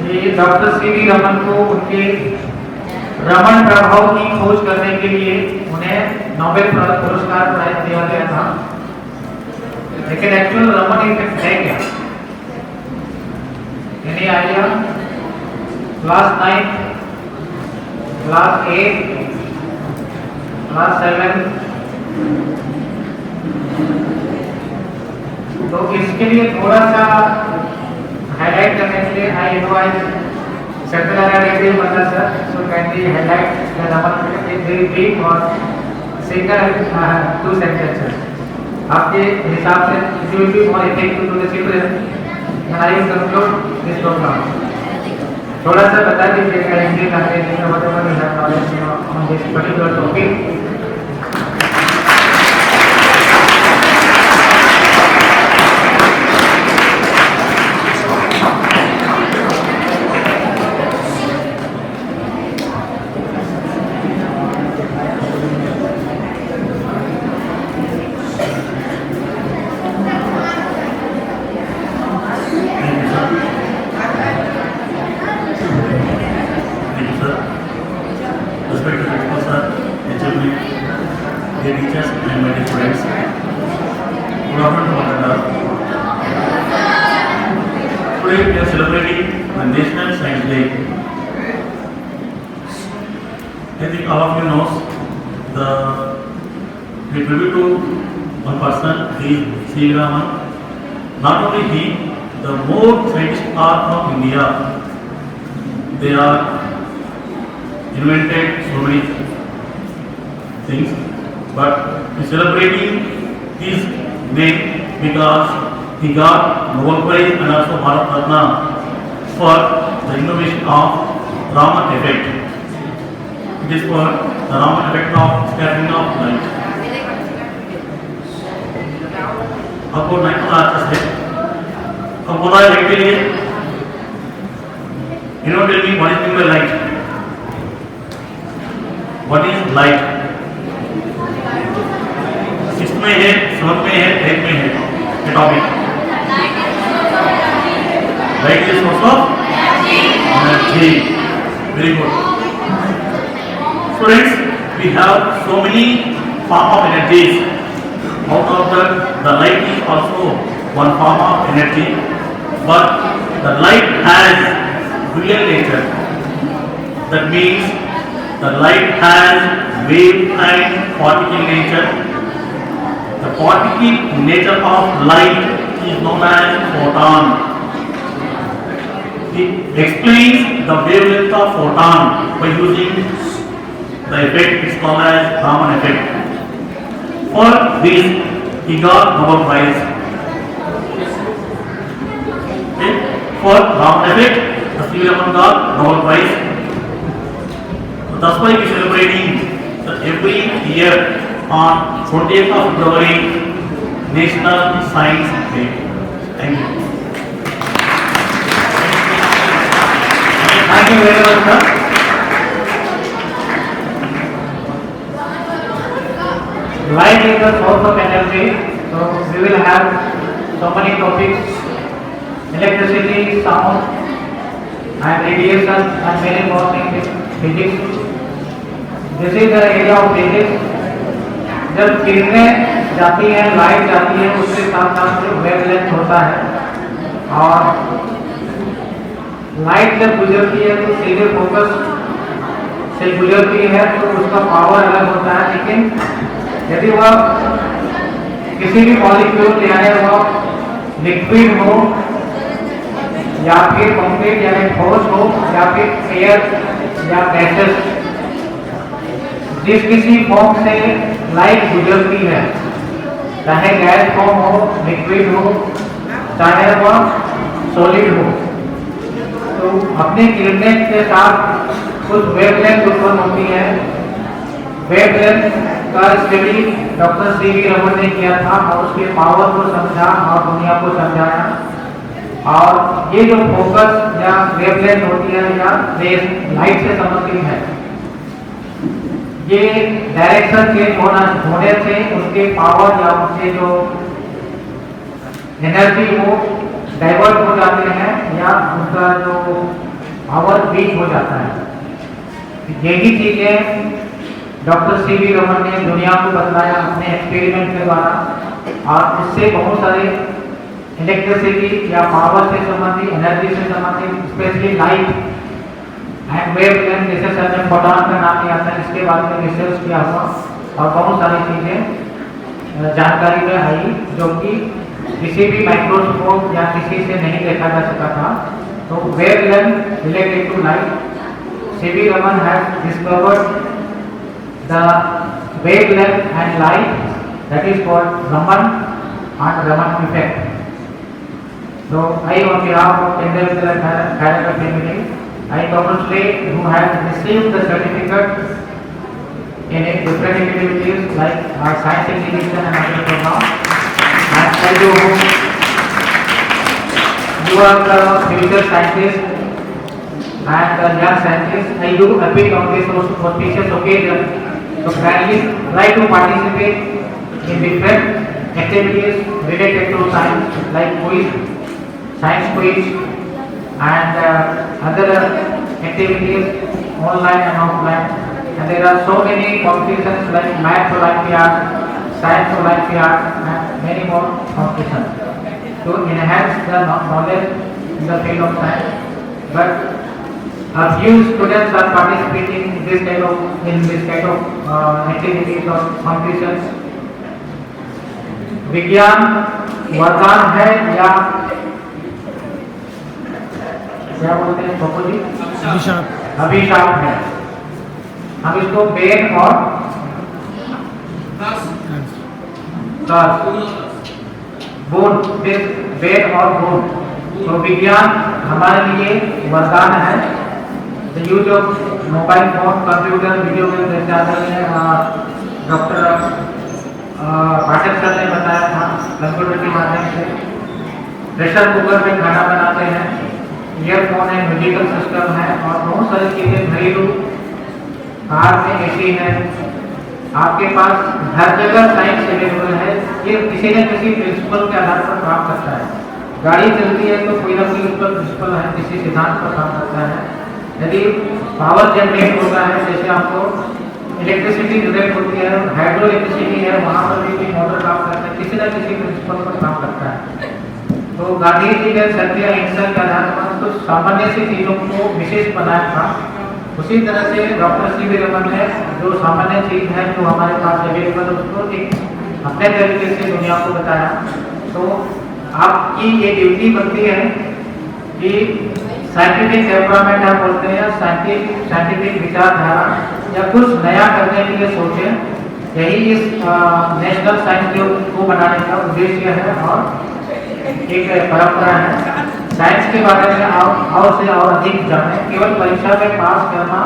कि डॉक्टर C.V. रमन को उनके रमन प्रभाव की खोज करने के लिए उन्हें नोबेल पुरस्कार प्राप्त दिया गया था। लेकिन एक्चुअल रमन इफेक्ट है क्या? Any idea? Class 9, Class 8, Class 7. तो इसके लिए थोड़ा सा हाईलाइट करने के लिए I invite Secretary Mother sir, so kindly highlight the Raman effect in very brief or single 2 sentences. आपके हिसाब से it will be more effective to the children. I will conclude this program. थोड़ा सा बता दीजिएगा हिंदी लैंग्वेज में whatever you have knowledge on this particular topic. C.V. Raman. Not only he, the more scientists are from India. They are invented so many things, but we celebrating his name because he got Nobel Prize and also Bharat Ratna for the innovation of Raman effect. It is for the Raman effect of scattering of light. आपको night का अच्छा से अब बोला है के लिए you know tell me what is mean by light? What is light? 6th में है, 7th में है, 8th में है ये topic light is source of energy. Very good. Students, we have so many form of energies. Out of that, the light is also one form of energy, but the light has real nature. That means the light has wave and particle nature. The particle nature of light is known as photon. It explains the wavelength of photon by using the effect. It's called as Raman effect. For this, he got Nobel Prize. Okay. For Raman effect, the C.V. Raman got Nobel Prize. So that's why we are celebrating every year on 20th of February, National Science Day. Thank you. Thank you very much, sir. Light is the source of energy, so we will have so many topics: electricity, sound, and radiation, and many more things in physics. This is the area of physics. जब किरणें जाती हैं, light जाती है, उसके साथ साथ जो वेवलेंथ होता है, और लाइट जब गुजरती है तो सीधे फोकस से गुजरती है तो उसका पावर अलग होता है, लेकिन यदि वह किसी भी मॉलिक्यूल यानी वह लिक्विड हो या फिर कॉन्क्रीट यानी ठोस हो या फिर एयर या गैसेस, जिस किसी फॉर्म से लाइट गुजरती है, चाहे गैस फॉर्म हो, लिक्विड हो, चाहे वह सॉलिड हो, तो अपने किरणें के साथ कुछ वेवलेंथ उत्पन्न होती है। वेवलेंथ का स्टडी डॉक्टर सीवी रमन ने किया था और उसके पावर को समझा और दुनिया को समझाया। और ये जो फोकस या वेवलेंथ होती है या रेस लाइट से संबंधित है, ये डायरेक्शन चेंज होने से उनके पावर या उनके जो एनर्जी वो डाइवर्ट हो जाते हैं या उनका जो पावर वीक हो जाता है। यही चीजें डॉक्टर सीवी रमन ने दुनिया को बतलाया अपने एक्सपेरिमेंट के द्वारा, और इससे बहुत सारे इलेक्ट्रिसिटी या पावर से संबंधित, एनर्जी से संबंधित, स्पेशली लाइट एंड वेवलेंथ, जैसे सर ने फोटॉन का नाम लिया था, इसके बारे में रिसर्च किया हुआ और बहुत सारी चीजें जानकारी में आई जो कि किसी भी माइक्रोस्कोप या किसी से नहीं देखा जा सका था। तो wavelength related to light, CV Raman has discovered the wavelength and light, that is called Raman and Raman effect. So I, on behalf of Kendall Therapy Family, I congratulate who have received the certificate in different activities like science exhibition and other programs. And tell you you are the future scientists and the young scientists. I do appeal on this auspicious occasion to kindly try to participate in different activities related to science like quiz, science quiz and other activities online and offline. And there are so many competitions like Math Olympiad, Science Olympiad and many more competitions to enhance the knowledge in the field of science. But a few students are participating in this kind of activities or competitions. विज्ञान वरदान है या क्या बोलते हैं पप्पू जी? अभिशाप है। हम इसको बेन और बोन, बेन और बोन। तो विज्ञान हमारे लिए वरदान है। The use of mobile phone, computer, video game जैसे आदि डॉक्टर पाठक सर ने बताया था, कंप्यूटर के माध्यम से प्रेशर कुकर में खाना बनाते हैं, ईयरफोन है, म्यूजिकल सिस्टम है और बहुत सारी चीजें घरेलू, कार में एसी है, आपके पास हर जगह साइंस अवेलेबल है। ये किसी न किसी प्रिंसिपल के आधार पर काम करता है। गाड़ी चलती है तो कोई ना कोई उस पर प्रिंसिपल है, किसी सिद्धांत पर काम करता है। यदि पावर जनरेट होता है, जैसे आपको इलेक्ट्रिसिटी जनरेट होती है, हाइड्रो इलेक्ट्रिसिटी है, वहाँ पर भी मोटर काम करता है, किसी न किसी प्रिंसिपल पर काम करता है। तो गांधी जी ने सत्य अहिंसा के आधार पर कुछ सामान्य सी चीज़ों को विशेष बनाया था। उसी तरह से डॉक्टर सीवी रमन ने जो सामान्य चीज़ है जो हमारे पास अवेलेबल है उसको एक अपने तरीके से दुनिया को बताया। तो आपकी ये ड्यूटी बनती है कि साइंटिफिक डेवलपमेंट आप बोलते हैं, साइंटिफिक विचारधारा या कुछ नया करने के लिए सोचें। यही इस नेशनल साइंस डे को बनाने का उद्देश्य है और एक परंपरा है। साइंस के बारे में और से और अधिक जाने, केवल परीक्षा में पास करना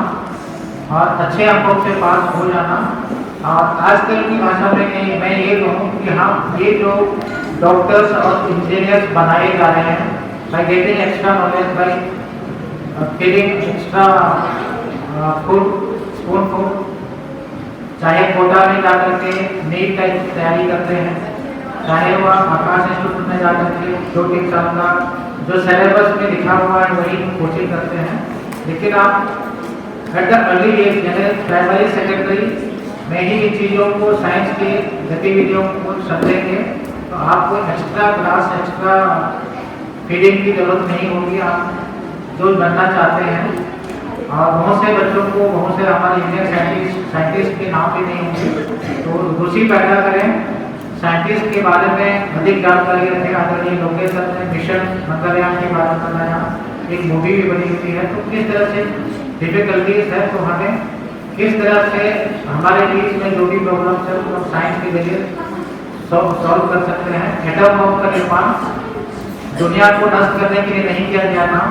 और अच्छे अंकों से पास हो जाना। और आजकल की भाषा में मैं ये कहूँ कि हाँ, ये जो डॉक्टर्स और इंजीनियर्स बनाए जा रहे हैं by getting extra knowledge, by getting extra spoon food, चाहे कोटा में जा करके नीट का तैयारी करते हैं, चाहे वह आकाश इंस्टीट्यूट में जा करके 2-3 साल का जो सिलेबस में लिखा हुआ है वही कोचिंग करते हैं। लेकिन आप एट द अर्ली एज यानी प्राइमरी सेकेंडरी में ही इन चीज़ों को, साइंस की गतिविधियों को समझेंगे तो आपको एक्स्ट्रा क्लास, एक्स्ट्रा फीडिंग की जरूरत नहीं होगी। आप जो बनना चाहते हैं और बहुत से बच्चों को, बहुत से हमारे इंडियन साइंटिस्ट के नाम भी नहीं होंगे, तो रुचि पैदा करें, साइंटिस्ट के बारे में अधिक जानकारी रखें। आदरणीय लोकेश सर ने मिशन मंगलयान के बारे में बताया, एक मूवी भी बनी हुई है। तो किस तरह से डिफिकल्टीज है तो हमें किस तरह से हमारे बीच में जो भी प्रॉब्लम है वो साइंस के जरिए सॉल्व कर सकते हैं। एटम बम का निर्माण दुनिया को नष्ट करने के लिए नहीं किया गया था,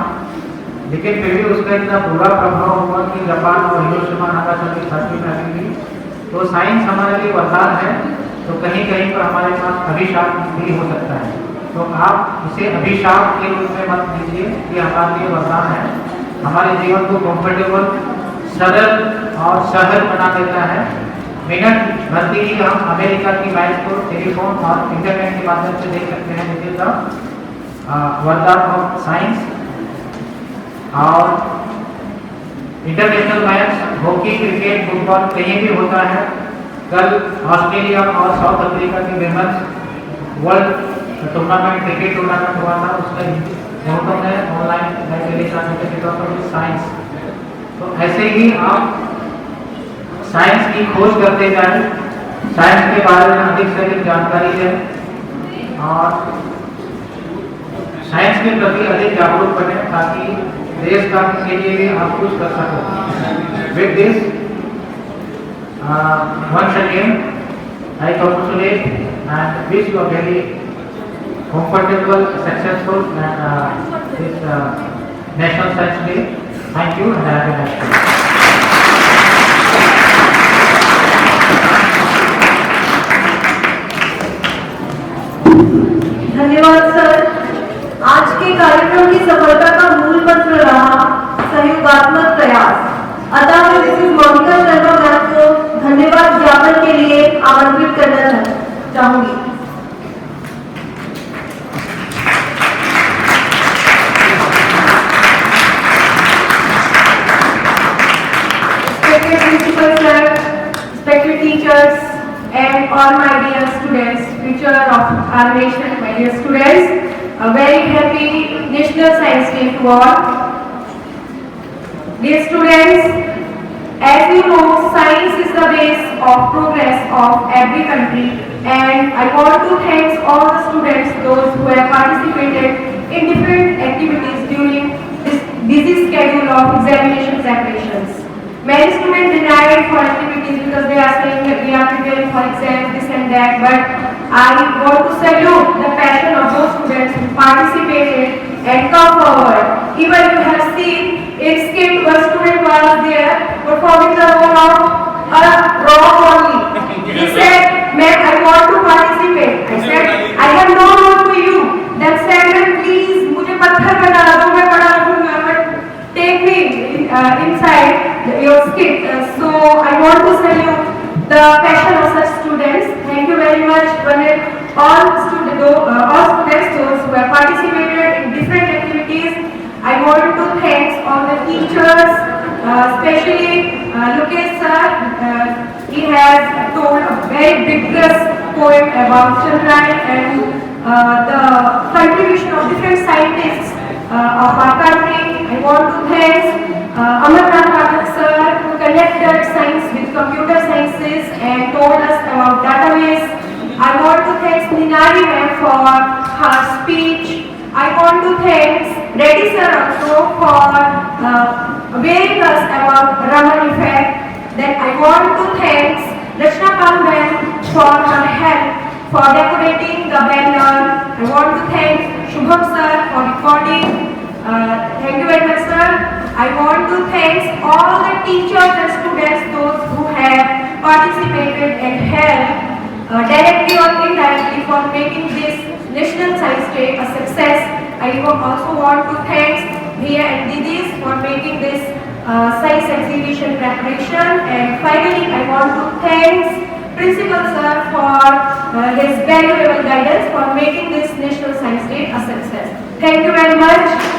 लेकिन फिर भी उसका इतना बुरा प्रभाव हुआ कि जापान और हिरोशिमा नागासाकी धरती में आगे गई। तो साइंस हमारे लिए वरदान है, तो कहीं कहीं पर हमारे पास अभिशाप भी हो सकता है। तो आप इसे अभिशाप के रूप में मत लीजिए कि हमारे लिए वरदान है, हमारे जीवन को कंफर्टेबल, सरल और सहज बना देता है। मिनट भरती ही हम अमेरिका की मैच को टेलीफोन और इंटरनेट के माध्यम से देख सकते हैं। दिस इज द वरदान ऑफ साइंस। और international match hockey, cricket, football कहीं भी होता है। कल ऑस्ट्रेलिया और साउथ अफ्रीका के women's world tournament, cricket tournament हुआ था, उसमें बहुतों ने ऑनलाइन टेलीकास्ट के तौर पर साइंस। तो ऐसे ही आप साइंस की खोज करते जाएं, साइंस के बारे में अधिक से अधिक जानकारी लें और साइंस के प्रति अधिक जागरूक बने, ताकि देश का के लिए भी आप कुछ कर सको। With this once again I congratulate and wish you a very comfortable, successful and this National Science Day. Thank you and have a nice day. धन्यवाद सर। आज के कार्यक्रम की सफलता का मूल मंत्र रहा सहयोगात्मक प्रयास। अतः मैं मिसेस मोनिका शर्मा मैम को धन्यवाद ज्ञापन के लिए आमंत्रित करना चाहूंगी। Respected principal sir, respected teachers, and all my dear students, future of our nation, my dear students, a very happy National Science Day to all. Dear students, as you know, science is the base of progress of every country, and I want to thank all the students, those who have participated in different activities during this busy schedule of examination preparations. Many students denied for activities because they are saying that we are preparing for exams, this and that, but I want to salute the passion of those students who participated and come forward. Even you have seen in skit one student was there performing the role of a rock only. He said, "Ma'am, I want to participate." I said, "I have no role for you." Then said, "Ma'am, please, मुझे पत्थर पे डाला दो, मैं बड़ा रखूंगा, but take me inside your skit." So I want to salute the passion of such students. Thank you very much, all students those who have participated in different activities. I want to thank all the teachers, especially Lokesh sir. He has told a very vigorous poem about Chandrayaan and the contribution of different scientists of our country. I want to thank Amarnath Pathak sir, who connected science with computer sciences and told us about database. I want to thank Ninari ma'am for her speech. I want to thank Reddy sir also for warning us about Raman effect. Then I want to thank Rachna Pal ma'am for her help for decorating the banner. I want to thank Shubham sir for recording. Thank you very much sir. I want to thank all the teachers and students, those who have participated and helped directly or indirectly for making this National Science Day a success. I also want to thank Bhaiya and Didis for making this science exhibition preparation. And finally, I want to thank Principal Sir for his valuable guidance for making this National Science Day a success. Thank you very much.